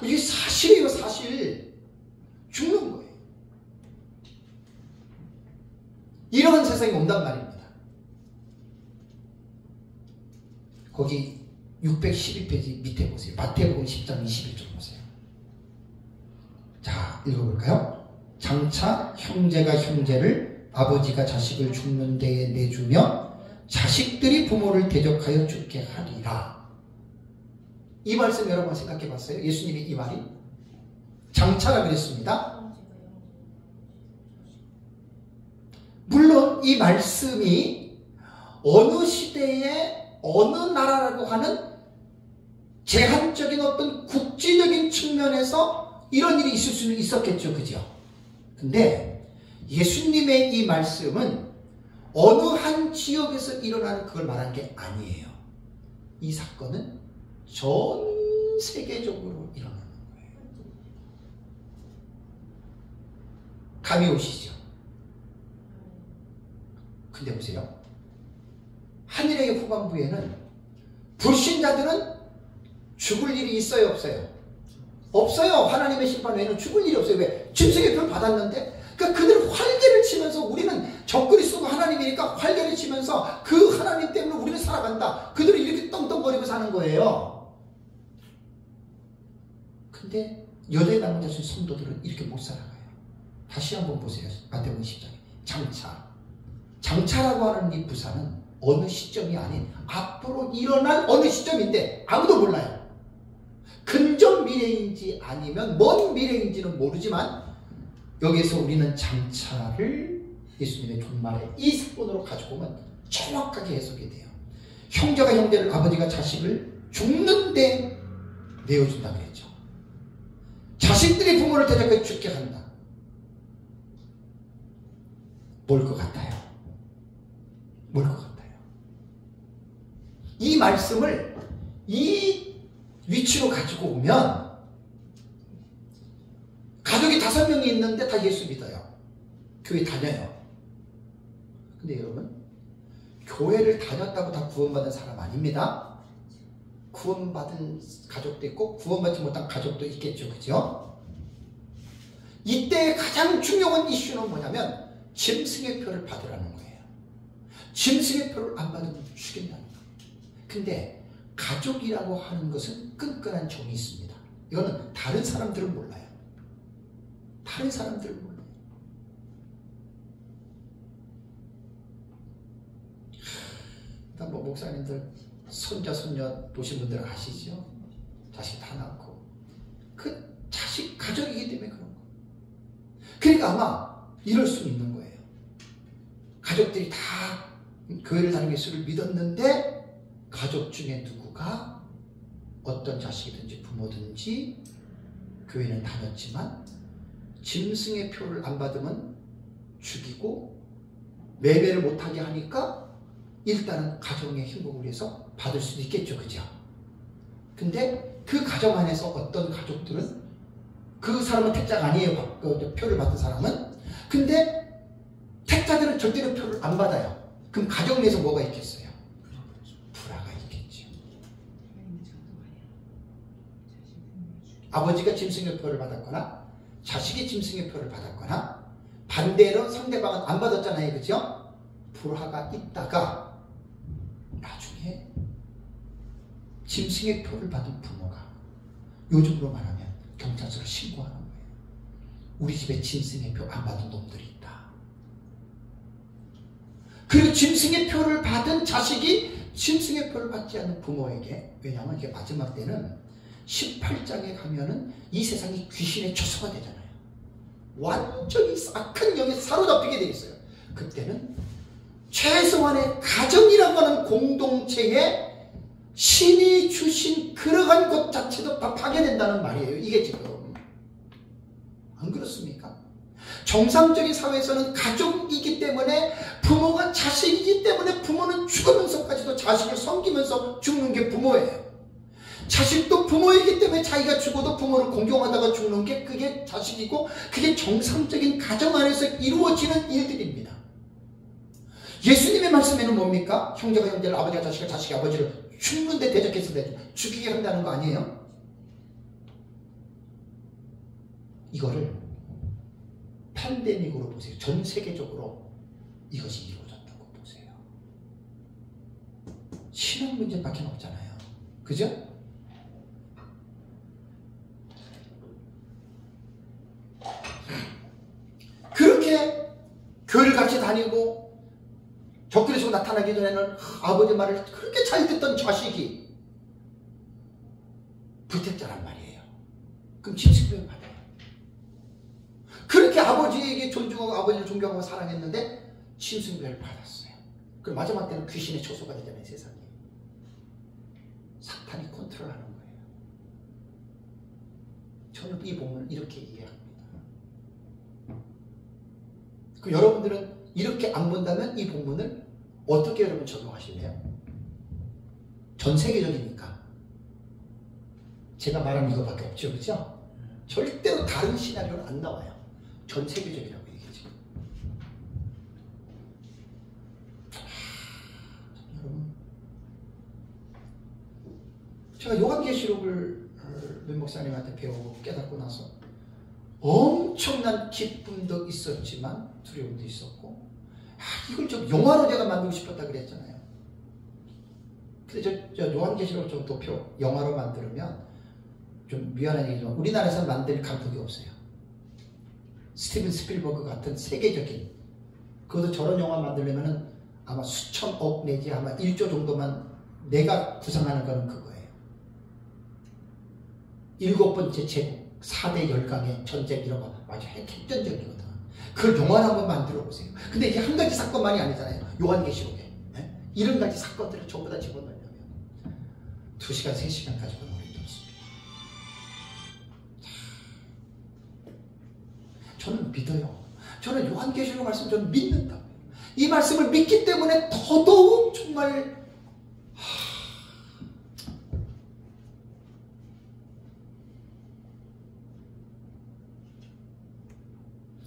이게 사실이에요, 사실. 죽는 거예요. 이런 세상이 온단 말입니다. 거기 612페이지 밑에 보세요. 마태복음 10장 21절 보세요. 자, 읽어볼까요? 장차 형제가 형제를, 아버지가 자식을 죽는 데에 내주며 자식들이 부모를 대적하여 죽게 하리라. 이 말씀 여러분 생각해 봤어요? 예수님이 이 말이 장차라 그랬습니다. 물론 이 말씀이 어느 시대에 어느 나라라고 하는 제한적인 어떤 국지적인 측면에서 이런 일이 있을 수는 있었겠죠. 그죠? 근데 예수님의 이 말씀은 어느 한 지역에서 일어나는 그걸 말한 게 아니에요. 이 사건은 전 세계적으로 일어나는 거예요. 감이 오시죠? 근데 보세요. 하늘의 후반부에는 불신자들은 죽을 일이 있어요, 없어요? 없어요. 하나님의 심판 외에는 죽을 일이 없어요. 왜? 짐승의 표를 받았는데, 그러니까 그들은 활개를 치면서, 우리는 적그리스도가 하나님이니까 활개를 치면서 그 하나님 때문에 우리는 살아간다. 그들은 이렇게 떵떵거리고 사는 거예요. 근데 여자의 남은 자신 성도들은 이렇게 못 살아가요. 다시 한번 보세요. 마태복음 10장에 장차. 장차라고 하는 이 부사는 어느 시점이 아닌 앞으로 일어날 어느 시점인데 아무도 몰라요. 근접 미래인지 아니면 먼 미래인지는 모르지만 여기서 우리는 장차를 예수님의 종말의 이 사건으로 가지고 오면 정확하게 해석이 돼요. 형제가 형제를, 아버지가 자식을 죽는데 내어준다 그랬죠. 자식들이 부모를 대적해 죽게 한다. 뭘 것 같아요? 뭘 것 같아요? 이 말씀을 이 위치로 가지고 오면 가족이 5명이 있는데 다 예수 믿어요. 교회 다녀요. 근데 여러분, 교회를 다녔다고 다 구원받은 사람 아닙니다. 구원받은 가족도 있고 구원받지 못한 가족도 있겠죠. 그죠? 이때 가장 중요한 이슈는 뭐냐면 짐승의 표를 받으라는 거예요. 짐승의 표를 안 받으면 죽인다는 거예요. 근데 가족이라고 하는 것은 끈끈한 정이 있습니다. 이거는 다른 사람들은 몰라요. 다른 사람들은 몰라요. 일단 뭐 목사님들 손자 손녀 보신 분들은 아시죠? 자식 다 낳고 그 자식 가족이기 때문에 그런 거. 그러니까 아마 이럴 수 있는 거예요. 가족들이 다 교회를 다니는 예수를 믿었는데 가족 중에 누구가 어떤 자식이든지 부모든지 교회는 다녔지만 짐승의 표를 안 받으면 죽이고 매매를 못하게 하니까 일단은 가정의 행복을 위해서 받을 수도 있겠죠. 그죠? 근데 그 가정 안에서 어떤 가족들은 그 사람은 택자가 아니에요. 그 표를 받은 사람은. 근데 택자들은 절대로 표를 안 받아요. 그럼 가정 내에서 뭐가 있겠어요? 불화가 있겠죠. 아버지가 짐승의 표를 받았거나 자식이 짐승의 표를 받았거나 반대로 상대방은 안 받았잖아요. 그죠? 불화가 있다가 나중에 짐승의 표를 받은 부모가 요즘으로 말하면 경찰서로 신고하는 거예요. 우리 집에 짐승의 표 안 받은 놈들이 있다. 그리고 짐승의 표를 받은 자식이 짐승의 표를 받지 않는 부모에게, 왜냐하면 이게 마지막 때는 18장에 가면은 이 세상이 귀신의 처소가 되잖아요. 완전히 악한 영에 사로잡히게 돼 있어요. 그때는 최소한의 가정이라고 하는 공동체에 신이 주신 그러한 것 자체도 다 파괴된다는 말이에요. 이게 지금 안 그렇습니까? 정상적인 사회에서는 가족이기 때문에, 부모가 자식이기 때문에 부모는 죽으면서까지도 자식을 섬기면서 죽는 게 부모예요. 자식도 부모이기 때문에 자기가 죽어도 부모를 공경하다가 죽는 게 그게 자식이고, 그게 정상적인 가정 안에서 이루어지는 일들입니다. 예수님의 말씀에는 뭡니까? 형제가 형제를, 아버지가 자식을, 자식이 아버지를 죽는데 대적해서 죽이게 한다는 거 아니에요? 이거를 팬데믹으로 보세요. 전 세계적으로 이것이 이루어졌다고 보세요. 신앙 문제밖에 없잖아요. 그죠? 그렇게 교회를 같이 다니고 적그리스도 나타나기 전에는 아버지 말을 그렇게 잘 듣던 자식이 불택자란 말이에요. 그럼 침식을 받아요. 그렇게 아버지에게 존중하고 아버지를 존경하고 사랑했는데 침승배를 받았어요. 그럼 마지막 때는 귀신의 처소가 되잖아요. 세상에. 사탄이 컨트롤하는 거예요. 저는 이 본문을 이렇게 이해합니다. 그 여러분들은 이렇게 안 본다면 이 본문을 어떻게 여러분 적용하실래요? 전 세계적이니까 제가 말하는 이거밖에 없죠. 그렇죠? 절대로 다른 시나리오는 안 나와요. 전 세계적이라고 얘기하죠. 여러분, 제가 요한계시록을 면 목사님한테 배우고 깨닫고 나서 엄청난 기쁨도 있었지만 두려움도 있었고, 이걸 좀 영화로 제가 만들고 싶었다 그랬잖아요. 근데 저 요한계시록 좀 도표 영화로 만들면 좀 미안한 얘기지만 우리나라에서 만들 감독이 없어요. 스티븐 스필버그 같은 세계적인, 그것도 저런 영화 만들려면은 아마 수천억 내지 아마 1조 정도만, 내가 구상하는 거는 그거예요. 7번째 제국 4대 열강의 전쟁 이런 거 아주 핵전쟁이거든. 그걸 영화로 한번 만들어 보세요. 근데 이게 한 가지 사건만이 아니잖아요. 요한계시록에. 네? 이런 가지 사건들을 전부 다 집어넣으려면 2시간, 3시간 가지고 놀이 들었습니다. 저는 믿어요. 저는 요한계시록 말씀 저는 믿는다고요. 이 말씀을 믿기 때문에 더더욱 정말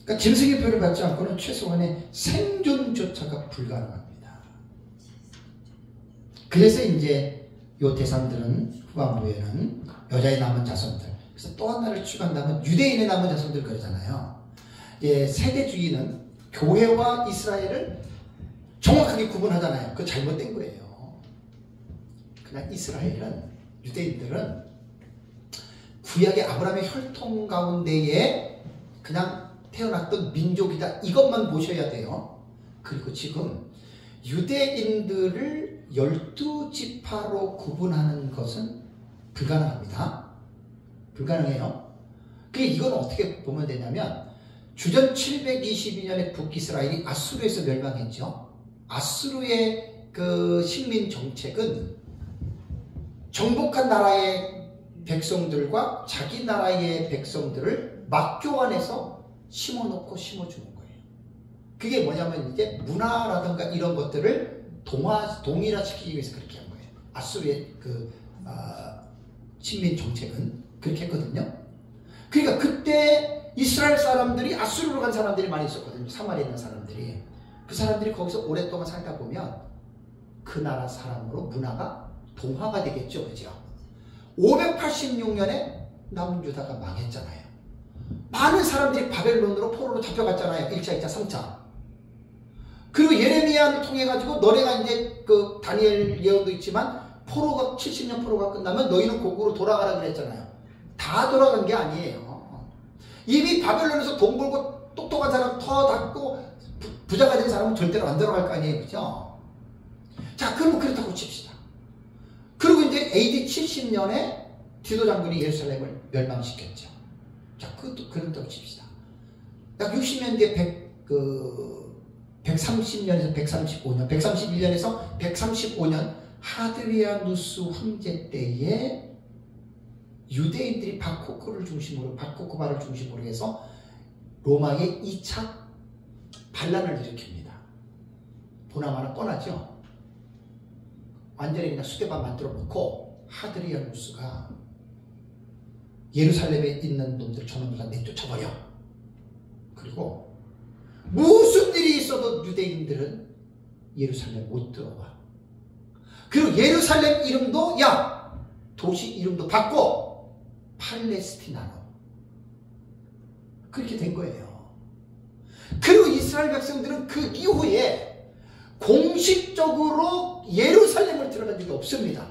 그러니까 짐승의 표를 받지 않고는 최소한의 생존조차가 불가능합니다. 그래서 이제 요 대상들은 후반부에는 여자의 남은 자손들, 그래서 또 하나를 추가한다면 유대인의 남은 자손들 그러잖아요. 세대주의는 교회와 이스라엘을 정확하게 구분하잖아요. 그거 잘못된 거예요. 그냥 이스라엘은, 유대인들은 구약의 아브라함의 혈통 가운데에 그냥 태어났던 민족이다. 이것만 보셔야 돼요. 그리고 지금 유대인들을 12지파로 구분하는 것은 불가능합니다. 불가능해요. 이건 어떻게 보면 되냐면 주전 722년에 북이스라엘이 아수르에서 멸망했죠. 아수르의 그 식민 정책은 정복한 나라의 백성들과 자기 나라의 백성들을 막교환해서 심어놓고 심어주는 거예요. 그게 뭐냐면 이제 문화라든가 이런 것들을 동일화시키기 위해서 그렇게 한 거예요. 아수르의 식민 정책은 그렇게 했거든요. 그러니까 그때 이스라엘 사람들이 아수르로 간 사람들이 많이 있었거든요. 사마리아에 있는 사람들이. 그 사람들이 거기서 오랫동안 살다 보면 그 나라 사람으로 문화가 동화가 되겠죠. 그죠? 586년에 남은 유다가 망했잖아요. 많은 사람들이 바벨론으로 포로로 잡혀갔잖아요. 1차, 2차, 3차. 그리고 예레미야를 통해 가지고 너네가 이제 그 다니엘 예언도 있지만 70년 포로가 끝나면 너희는 고국으로 돌아가라 그랬잖아요. 다 돌아간 게 아니에요. 이미 바벨론에서 돈 벌고 똑똑한 사람 터닫고 부자가 된 사람은 절대로 안 들어갈 거 아니에요. 그죠? 자, 그러면 그렇다고 칩시다. 그리고 이제 AD 70년에 디도 장군이 예루살렘을 멸망시켰죠. 자, 그것도 그런다고 칩시다. 약 60년 뒤에 130년에서 135년, 131년에서 135년 하드리아누스 황제 때에 유대인들이 바코크바를 중심으로 해서 로마의 2차 반란을 일으킵니다. 보나마나 뻔하죠. 완전히 그냥 수대반 만들어 놓고 하드리아누스가 예루살렘에 있는 놈들 전부 다 내쫓아버려. 그리고 무슨 일이 있어도 유대인들은 예루살렘 못 들어와. 그리고 예루살렘 이름도 도시 이름도 바꿔 팔레스티나로 그렇게 된 거예요. 그리고 이스라엘 백성들은 그 이후에 공식적으로 예루살렘을 들어간 적이 없습니다.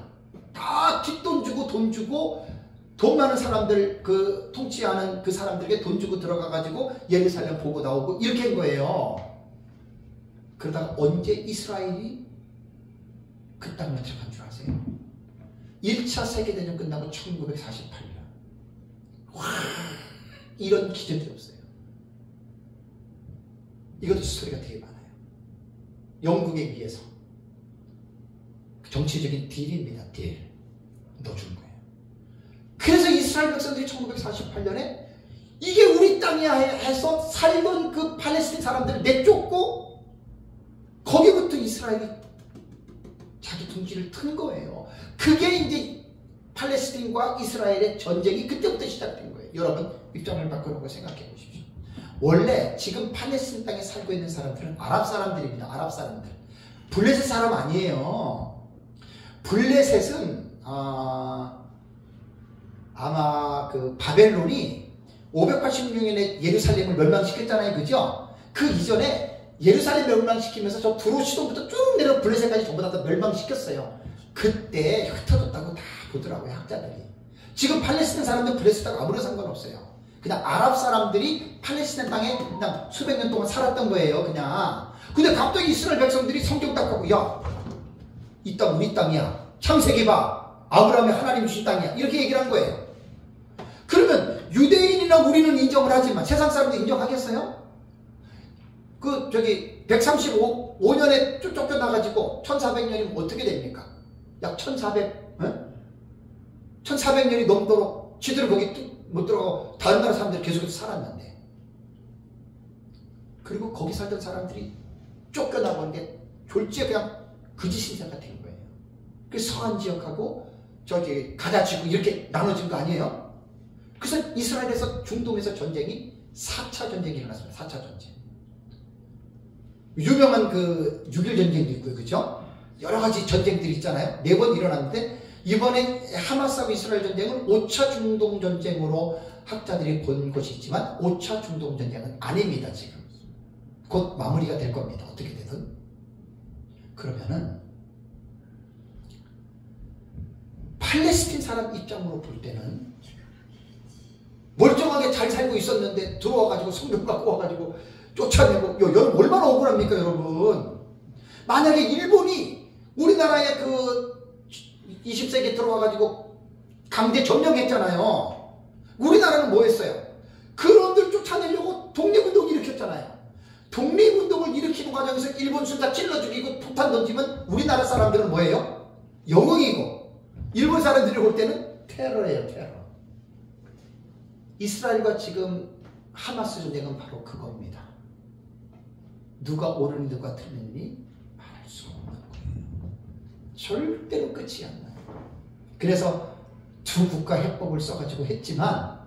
다 뒷돈 주고 돈 주고 돈 많은 사람들 그 통치하는 그 사람들에게 돈 주고 들어가 가지고 예루살렘 보고 나오고 이렇게 한 거예요. 그러다가 언제 이스라엘이 그 땅을 들어간 줄 아세요? 1차 세계대전 끝나고 1948년. 와, 이런 기적이 없어요. 이것도 스토리가 되게 많아요. 영국에 의해서 정치적인 딜입니다. 딜. 넣어준 거예요. 그래서 이스라엘 백성들이 1948년에 이게 우리 땅이야 해서 살던 그 팔레스틴 사람들을 내쫓고 거기부터 이스라엘이 자기 둥지를 튼 거예요. 그게 이제 팔레스틴과 이스라엘의 전쟁이 그때부터 시작된 거예요. 여러분 입장을 바꿔놓고 생각해 보십시오. 원래 지금 팔레스틴 땅에 살고 있는 사람들은 아랍 사람들입니다. 아랍 사람들. 블레셋 사람 아니에요. 블레셋은 아마 그 바벨론이 586년에 예루살렘을 멸망시켰잖아요. 그죠? 그 이전에 예루살렘 멸망시키면서 저 두로 시돈부터 쭉 내려 블레셋까지 전부 다 멸망시켰어요. 그때 흩어졌다고 다 보더라고요. 학자들이. 지금 팔레스틴 사람들 블레셋하고 아무런 상관없어요. 그냥 아랍 사람들이 팔레스틴 땅에 그냥 수백 년 동안 살았던 거예요. 그냥. 근데 갑자기 이스라엘 백성들이 성경 딱 하고 이 땅 우리 땅이야. 창세기 봐. 아브라함의 하나님 주신 땅이야. 이렇게 얘기를 한 거예요. 그러면 유대인이나 우리는 인정을 하지만 세상 사람들 인정하겠어요? 135년에 쭉 쫓겨나가지고 1400년이면 어떻게 됩니까? 약 1400년이 넘도록 지들은 거기 못 들어가고 다른 나라 사람들이 계속해서 살았는데 그리고 거기 살던 사람들이 쫓겨나고 하는데 졸지에 그냥 거짓 신사가 된 거예요. 그래서 서한 지역하고 저기 가자 지구 이렇게 나눠진 거 아니에요? 그래서 이스라엘에서 중동에서 전쟁이 4차 전쟁이 일어났습니다. 4차 전쟁. 유명한 그 6.1 전쟁도 있고요. 그죠? 여러 가지 전쟁들이 있잖아요. 4번 일어났는데 이번에 하마스하고 이스라엘 전쟁은 5차 중동 전쟁으로 학자들이 본 것이 있지만 5차 중동 전쟁은 아닙니다. 지금. 곧 마무리가 될 겁니다. 어떻게 되든. 그러면은 팔레스틴 사람 입장으로 볼 때는 멀쩡하게 잘 살고 있었는데 들어와가지고 성경 갖고 와가지고 쫓아내고 여러분 얼마나 억울합니까 여러분. 만약에 일본이 우리나라에 그 20세기에 들어와가지고 강제 점령했잖아요. 우리나라는 뭐 했어요? 그놈들 쫓아내려고 독립운동 일으켰잖아요. 독립운동을 일으키는 과정에서 일본 순사 찔러 죽이고 폭탄 던지면 우리나라 사람들은 뭐예요? 영웅이고 일본 사람들이 볼 때는 테러예요. 테러. 이스라엘과 지금 하마스 전쟁은 바로 그겁니다. 누가 옳으니 누가 틀리니 말할 수 없는 거예요. 절대로 끝이 안 나요. 그래서 두 국가 해법을 써가지고 했지만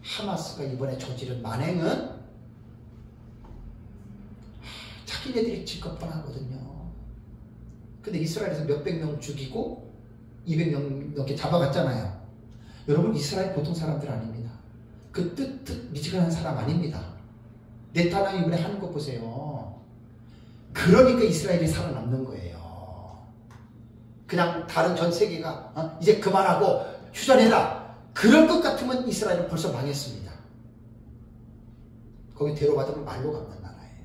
하마스가 이번에 저지른 만행은 자기네들이 질것 뻔하거든요. 근데 이스라엘에서 몇백 명 죽이고 200명 넘게 잡아갔잖아요. 여러분 이스라엘 보통 사람들 아닙니다. 그 뜻 미지근한 사람 아닙니다. 네타냐후 이번에 하는 거 보세요. 그러니까 이스라엘이 살아남는 거예요. 그냥 다른 전 세계가 이제 그만하고 휴전해라. 그럴 것 같으면 이스라엘은 벌써 망했습니다. 거기 데려받으면 말로 갚는 나라예요.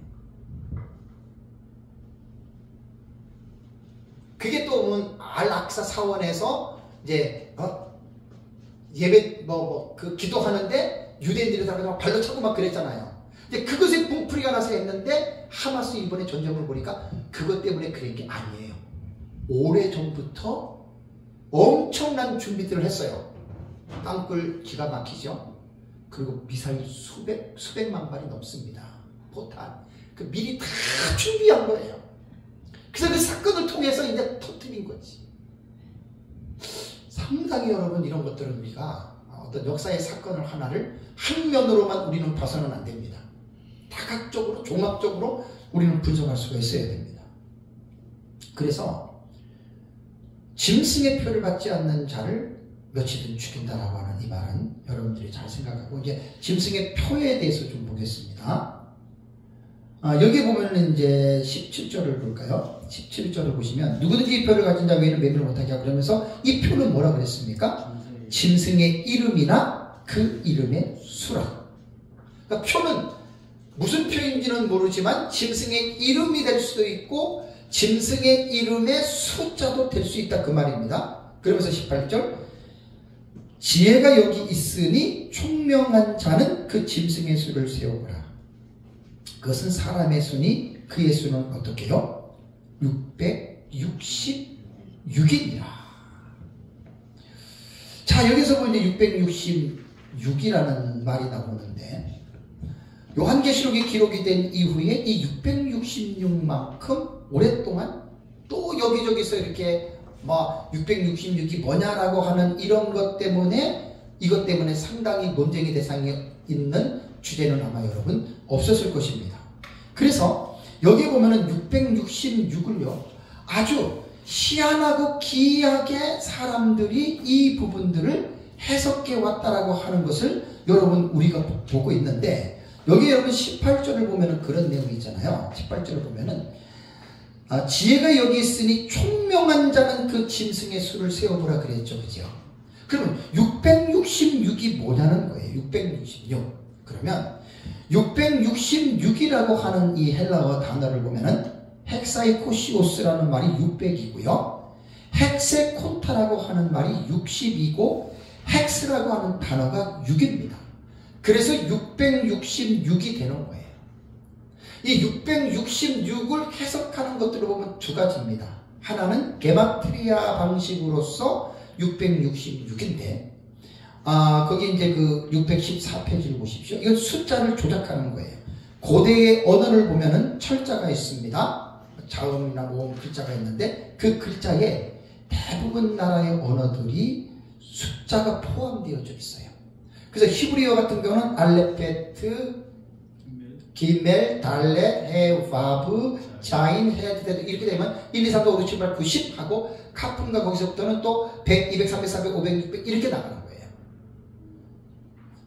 그게 또 알-악사 사원에서 이제 예배 그 기도하는데 유대인들이 다가 발로 차고 막 그랬잖아요. 근데 그것에 뭉풀이가 나서 했는데 하마스 이번에 전쟁을 보니까 그것 때문에 그런 게 아니에요. 오래전부터 엄청난 준비들을 했어요. 땅굴 기가 막히죠. 그리고 미사일 수백만 발이 넘습니다. 포탄. 그 미리 다 준비한 거예요. 그래서 그 사건을 통해서 이제 터뜨린 거지. 상당히 여러분 이런 것들은 우리가 어떤 역사의 사건을 하나를 한 면으로만 우리는 봐서는 안 됩니다. 다각적으로 종합적으로 우리는 분석할 수가 있어야 됩니다. 그래서 짐승의 표를 받지 않는 자를 며칠은 죽인다라고 하는 이 말은 여러분들이 잘 생각하고, 이제 짐승의 표에 대해서 좀 보겠습니다. 여기 보면은 이제 17절을 볼까요? 17절을 보시면 누구든지 이 표를 가진 자 외에는 매매를 못하게 하고, 그러면서 이 표는 뭐라 그랬습니까? 짐승의 이름이나 그 이름의 수라. 그러니까 표는 무슨 표인지는 모르지만 짐승의 이름이 될 수도 있고 짐승의 이름의 숫자도 될 수 있다, 그 말입니다. 그러면서 18절, 지혜가 여기 있으니 총명한 자는 그 짐승의 수를 세우거라. 그것은 사람의 수니 그의 수는 어떻게 해요? 666이니라. 자, 여기서 보면 666이라는 말이 나오는데, 요한계시록이 기록이 된 이후에 이 666만큼 오랫동안 또 여기저기서 이렇게 666이 뭐냐라고 하는 이런 것 때문에, 이것 때문에 상당히 논쟁의 대상이 있는 주제는 아마 여러분 없었을 것입니다. 그래서 여기 보면은 666을요 아주 희한하고 기이하게 사람들이 이 부분들을 해석해 왔다라고 하는 것을 여러분 우리가 보고 있는데, 여기 여러분 18절을 보면은 그런 내용이 있잖아요. 18절을 보면은 지혜가 여기 있으니 총명한 자는 그 짐승의 수를 세워보라 그랬죠, 그죠? 그러면 666이 뭐냐는 거예요. 666. 그러면 666이라고 하는 이 헬라어 단어를 보면은 헥사이코시오스라는 말이 600이고요. 헥세콘타라고 하는 말이 60이고 헥스라고 하는 단어가 6입니다. 그래서 666이 되는 거예요. 이 666을 해석하는 것들을 보면 두 가지입니다. 하나는 게마트리아 방식으로서 666인데, 거기 이제 그 614페이지를 보십시오. 이건 숫자를 조작하는 거예요. 고대의 언어를 보면은 철자가 있습니다. 자음이나 모음 글자가 있는데, 그 글자에 대부분 나라의 언어들이 숫자가 포함되어져 있어요. 그래서 히브리어 같은 경우는 알레페트, 기멜, 달레, 해, 바브, 자인, 헤드 이렇게 되면 1, 2, 3, 4, 5, 6, 7, 8, 9, 10 하고 카푼과 거기서부터는 또 100, 200, 300, 400, 500, 600 이렇게 나가는 거예요.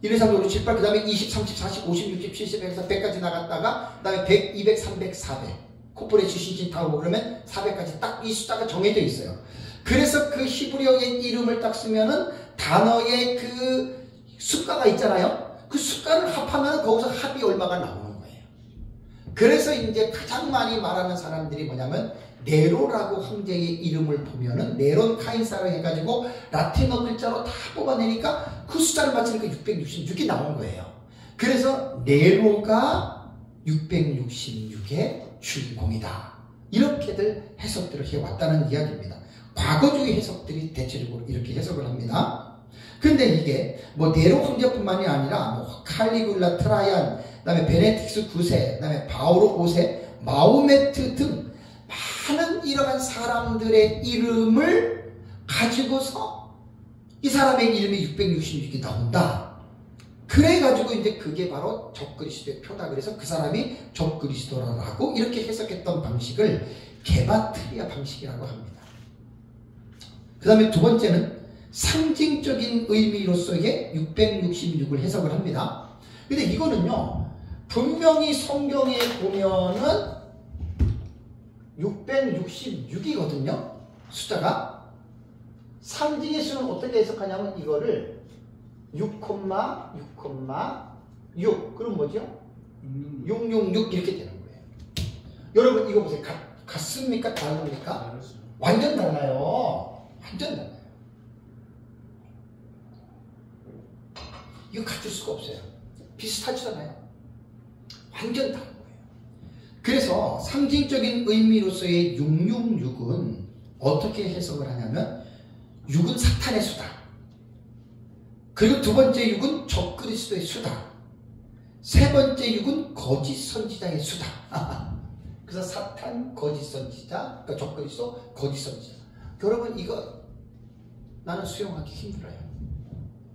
1, 2, 3, 4, 5, 6, 7, 8, 그 다음에 20, 30, 40, 50, 60, 70, 100에서 100까지 나갔다가 그 다음에 100, 200, 300, 400 코퍼레이트 시진타고 그러면 400까지 딱 이 숫자가 정해져 있어요. 그래서 그 히브리어의 이름을 딱 쓰면은 단어의 그 숫자가 있잖아요. 그 숫자를 합하면 거기서 합이 얼마가 나오는 거예요. 그래서 이제 가장 많이 말하는 사람들이 뭐냐면 네로라고 황제의 이름을 보면은 네론 카이사로 해가지고 라틴어 글자로 다 뽑아내니까 그 숫자를 맞추니까 666이 나온 거예요. 그래서 네로가 666의 주인공이다. 이렇게들 해석들을 해왔다는 이야기입니다. 과거주의 해석들이 대체적으로 이렇게 해석을 합니다. 근데 이게 뭐 네로 황제뿐만이 아니라 뭐 칼리굴라 트라이안, 그다음에 베네딕스 9세, 그다음에 바오로 5세, 마호메트 등 많은 이러한 사람들의 이름을 가지고서 이 사람의 이름이 666이 나온다. 그래가지고 이제 그게 바로 적그리스도의 표다. 그래서 그 사람이 적그리스도라고 이렇게 해석했던 방식을 게마트리아 방식이라고 합니다. 그 다음에 두 번째는 상징적인 의미로서의 666을 해석을 합니다. 근데 이거는요, 분명히 성경에 보면은 666이거든요. 숫자가. 상징의 수는 어떻게 해석하냐면 이거를 6, 6, 그럼 뭐죠? 666 이렇게 되는 거예요. 여러분 이거 보세요. 같습니까? 다릅니까? 완전 달라요. 완전 달라요. 이거 같을 수가 없어요. 비슷하지잖아요. 완전 다른 거예요. 그래서 상징적인 의미로서의 666은 어떻게 해석을 하냐면 6은 사탄의 수다. 그리고 두 번째 6은 적그리스도의 수다. 세 번째 6은 거짓 선지자의 수다. 그래서 사탄, 거짓 선지자, 그러니까 적그리스도, 거짓 선지자. 여러분 이거 나는 수용하기 힘들어요.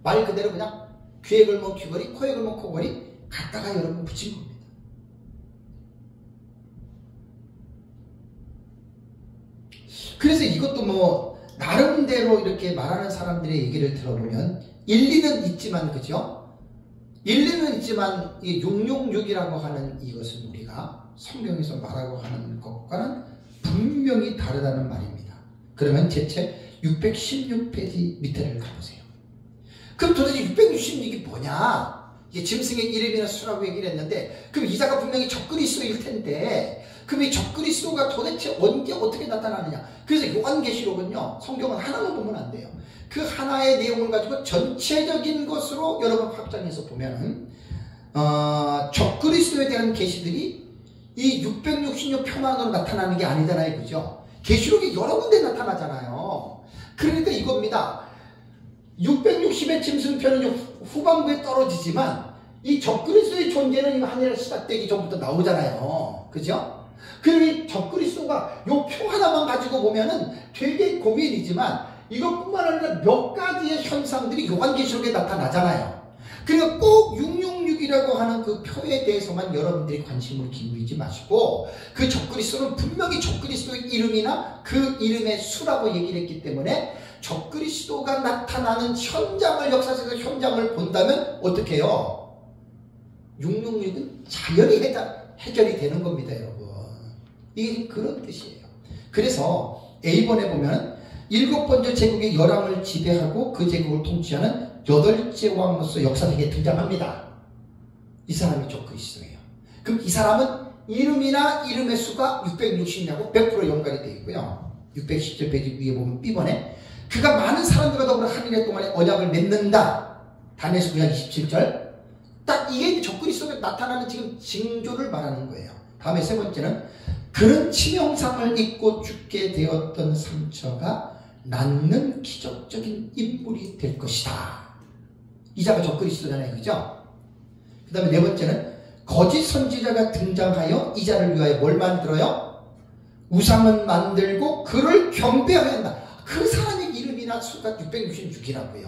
말 그대로 그냥 귀에 걸면 귀걸이, 코에 걸면 코걸이 갖다가 여러분 붙인 겁니다. 그래서 이것도 뭐 나름대로 이렇게 말하는 사람들의 얘기를 들어보면 일리는 있지만, 그죠? 일리는 있지만 이 666이라고 하는 이것은 우리가 성경에서 말하고 하는 것과는 분명히 다르다는 말입니다. 그러면 제 책 616페이지 밑에를 가보세요. 그럼 도대체 666이 뭐냐? 이게 짐승의 이름이나 수라고 얘기를 했는데, 그럼 이자가 분명히 적그리스도일 텐데, 그럼 이 적그리스도가 도대체 언제 어떻게 나타나느냐? 그래서 요한계시록은요, 성경은 하나만 보면 안 돼요. 그 하나의 내용을 가지고 전체적인 것으로 여러분 확장해서 보면은 적그리스도에 대한 계시들이 이 666표만으로 나타나는 게 아니잖아요, 그죠? 계시록이 여러 군데 나타나잖아요. 그러니까 이겁니다. 660의 짐승표는 후반부에 떨어지지만 이 적그리스도의 존재는 하늘에 시작되기 전부터 나오잖아요, 그죠? 그리고 이 적그리스도가 요 표 하나만 가지고 보면은 되게 고민이지만 이것뿐만 아니라 몇 가지의 현상들이 요한계시록에 나타나잖아요. 그러니까 꼭 666이라고 하는 그 표에 대해서만 여러분들이 관심을 기울이지 마시고, 그 적그리스도는 분명히 적그리스도의 이름이나 그 이름의 수라고 얘기를 했기 때문에 적그리스도가 나타나는 현장을, 역사적인 현장을 본다면 어떻게 해요? 666은 자연히 해결이 되는 겁니다, 여러분. 이게 그런 뜻이에요. 그래서 A번에 보면 7번째 제국의 열왕을 지배하고 그 제국을 통치하는 8째 왕으로서 역사적에 등장합니다. 이 사람이 적그리스도예요. 그럼 이 사람은 이름이나 이름의 수가 660냐고 100% 연관이 되어 있고요. 617페이지 위에 보면 B번에 그가 많은 사람들과 더불어 한 일 동안에 언약을 맺는다. 다니엘서 9장 27절. 딱 이게 적그리스도가 나타나는 지금 징조를 말하는 거예요. 다음에 세 번째는 그는 치명상을 입고 죽게 되었던 상처가 낫는 기적적인 인물이 될 것이다. 이자가 적그리스도잖아요, 그죠? 그 다음에 네 번째는 거짓 선지자가 등장하여 이자를 위하여 뭘 만들어요? 우상은 만들고 그를 경배하게 한다. 그 사람의 이름이나 수가 666이라고요.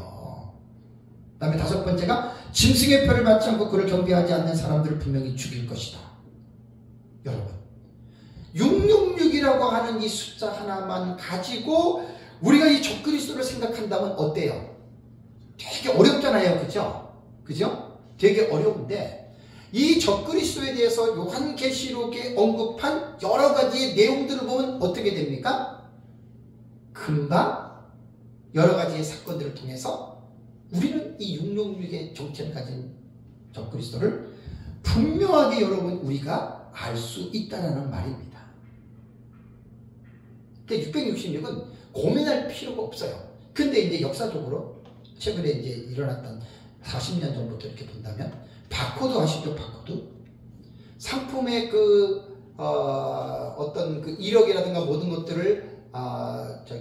그 다음에 다섯 번째가 짐승의 표를 받지 않고 그를 경배하지 않는 사람들을 분명히 죽일 것이다. 여러분, 666이라고 하는 이 숫자 하나만 가지고 우리가 이 적그리스도를 생각한다면 어때요? 되게 어렵잖아요, 그죠? 그죠? 되게 어려운데 이 적그리스도에 대해서 요한계시록에 언급한 여러 가지의 내용들을 보면 어떻게 됩니까? 금방 여러 가지의 사건들을 통해서 우리는 이 666의 정체를 가진 적그리스도를 분명하게 여러분 우리가 알 수 있다는 말입니다. 그러니까 666은 고민할 필요가 없어요. 근데 이제 역사적으로 최근에 이제 일어났던 40년 전부터 이렇게 본다면 바코드 아시죠? 바코드? 상품의 어떤 그 이력이라든가 모든 것들을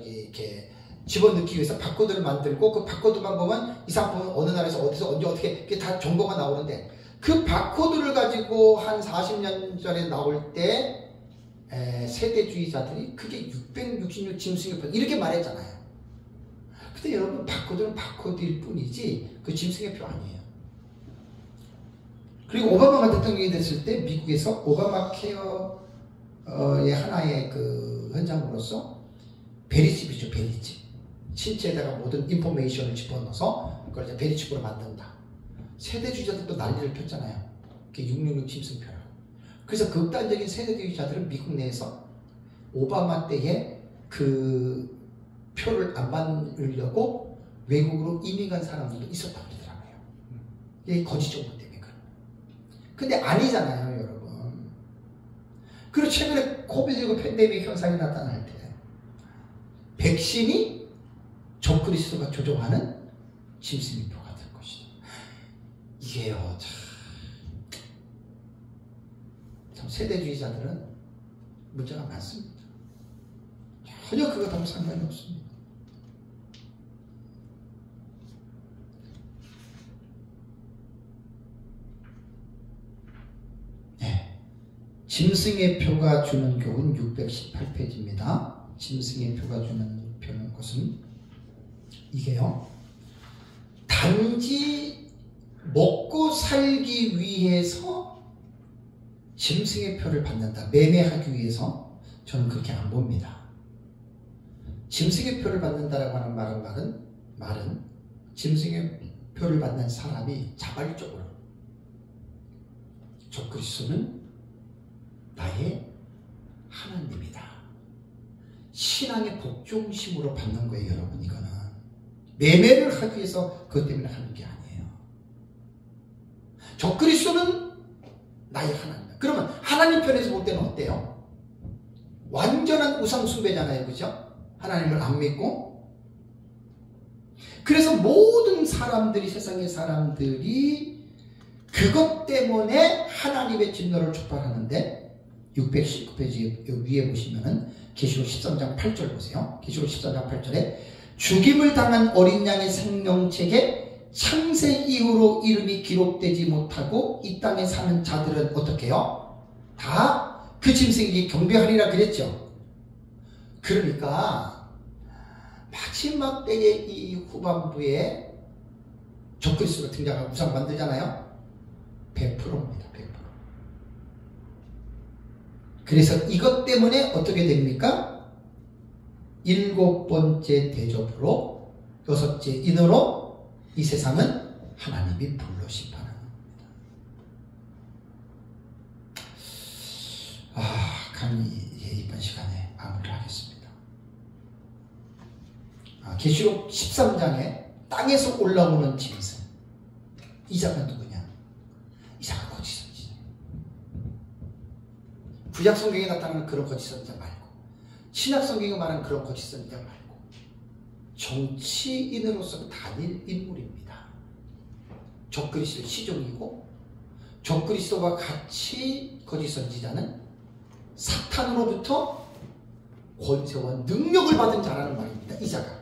이렇게 집어넣기 위해서 바코드를 만들고 그 바코드만 보면 이 상품은 어느 나라에서 어디서 언제 어떻게 이게 다 정보가 나오는데 그 바코드를 가지고 한 40년 전에 나올 때 세대주의자들이 그게 666 짐승의 표 이렇게 말했잖아요. 근데 여러분 바코드는 바코드일 뿐이지 그 짐승의 표 아니에요. 그리고 오바마가 대통령이 됐을 때 미국에서 오바마 케어의 하나의 그 현장으로서 베리칩이죠, 베리칩. 신체에다가 모든 인포메이션을 집어넣어서 그걸 이제 베리칩으로 만든다. 세대주의자들도 난리를 폈잖아요. 그게 666 짐승표라고. 그래서 극단적인 세대주의자들은 미국 내에서 오바마 때에 그 표를 안 받으려고 외국으로 이민 간 사람들도 있었다고 그러더라고요. 이게 거짓 정보 때문에 그런. 근데 아니잖아요, 여러분. 그리고 최근에 코비드19 팬데믹 현상이 나타날 때 백신이 적그리스도가 조종하는 짐승의 표가 될 것이다. 이게요, 참 세대주의자들은 문제가 많습니다. 전혀 그거하고 상관이 없습니다. 네. 짐승의 표가 주는 교훈 618페이지입니다. 짐승의 표가 주는 표는 것은 이게요. 단지 먹고 살기 위해서 짐승의 표를 받는다. 매매하기 위해서 저는 그렇게 안 봅니다. 짐승의 표를 받는다라고 하는 말은 짐승의 표를 받는 사람이 자발적으로 적그리스도는 나의 하나님이다, 신앙의 복종심으로 받는 거예요. 여러분, 이거는 매매를 하기 위해서 그것 때문에 하는 게 아니에요. 적그리스도는 나의 하나님이다. 그러면 하나님 편에서 볼 때는 어때요? 완전한 우상 숭배잖아요, 그죠? 하나님을 안 믿고. 그래서 모든 사람들이, 세상의 사람들이 그것 때문에 하나님의 진노를 촉발하는데, 619페이지 위에 보시면은 계시록 13장 8절 보세요. 계시록 13장 8절에 죽임을 당한 어린 양의 생명책에 창세 이후로 이름이 기록되지 못하고 이 땅에 사는 자들은 어떻게 해요? 다 그 짐승에게 경배하리라 그랬죠. 그러니까 마지막 때의 이 후반부에 적그리스도가 등장하고 우상 만들잖아요. 100%입니다. 100%. 그래서 이것 때문에 어떻게 됩니까? 7번째 대접으로, 6째 인으로 이 세상은 하나님이 불로 심판하는 겁니다. 강의 이번 시간에 마무리를 하겠습니다. 계시록 13장에 땅에서 올라오는 짐승, 이 자가 누구냐? 이 자가 거짓 선지자. 구약 성경에 나타나는 그런 거짓 선지자 말고, 신약 성경에 말하는 그런 거짓 선지자 말고, 정치인으로서 단일 인물입니다. 적그리스도 시종이고, 적그리스도와 같이 거짓 선지자는 사탄으로부터 권세와 능력을 받은 자라는 말입니다. 이 자가.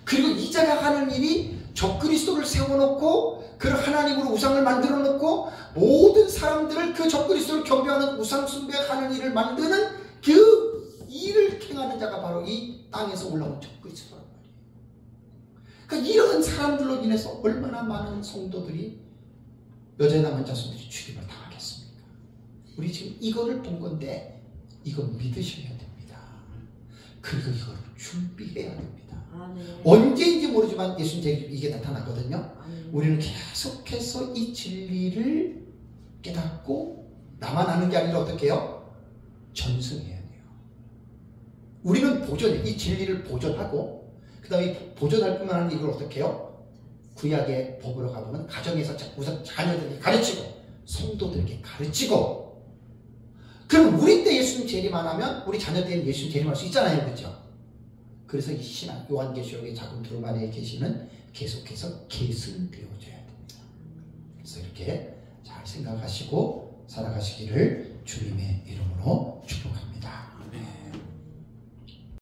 그리고 이 자가 하는 일이 적그리스도를 세워놓고 그 하나님으로 우상을 만들어 놓고 모든 사람들을 그 적그리스도를 경배하는 우상 숭배하는 일을 만드는 그 일을 행하는 자가 바로 이 땅에서 올라온 적그리스도란 말이에요. 그러니까 이런 사람들로 인해서 얼마나 많은 성도들이, 여자의 남은 자손들이 죽임을 당하겠습니까? 우리 지금 이거를 본 건데 이거 믿으셔야 됩니다. 그리고 이걸 준비해야 됩니다. 언제인지 모르지만 예수님 이게 나타나거든요. 우리는 계속해서 이 진리를 깨닫고 나만 아는 게 아니라 어떻게 해요? 전승해야 돼요. 우리는 이 진리를 보존하고, 그 다음에 보존할 뿐만 아니라 이걸 어떻게 해요? 구약의 법으로 가보면 가정에서 우선 자녀들에게 가르치고 성도들에게 가르치고, 그럼 우리 때 예수님 재림 안 하면 우리 자녀 때는 예수님 재림할 수 있잖아요, 그렇죠? 그래서 이 신앙, 요한계시록의 작은 두루마리에 계시는 계속해서 계승되어져야 됩니다. 그래서 이렇게 잘 생각하시고 살아가시기를 주님의 이름으로 축복합니다.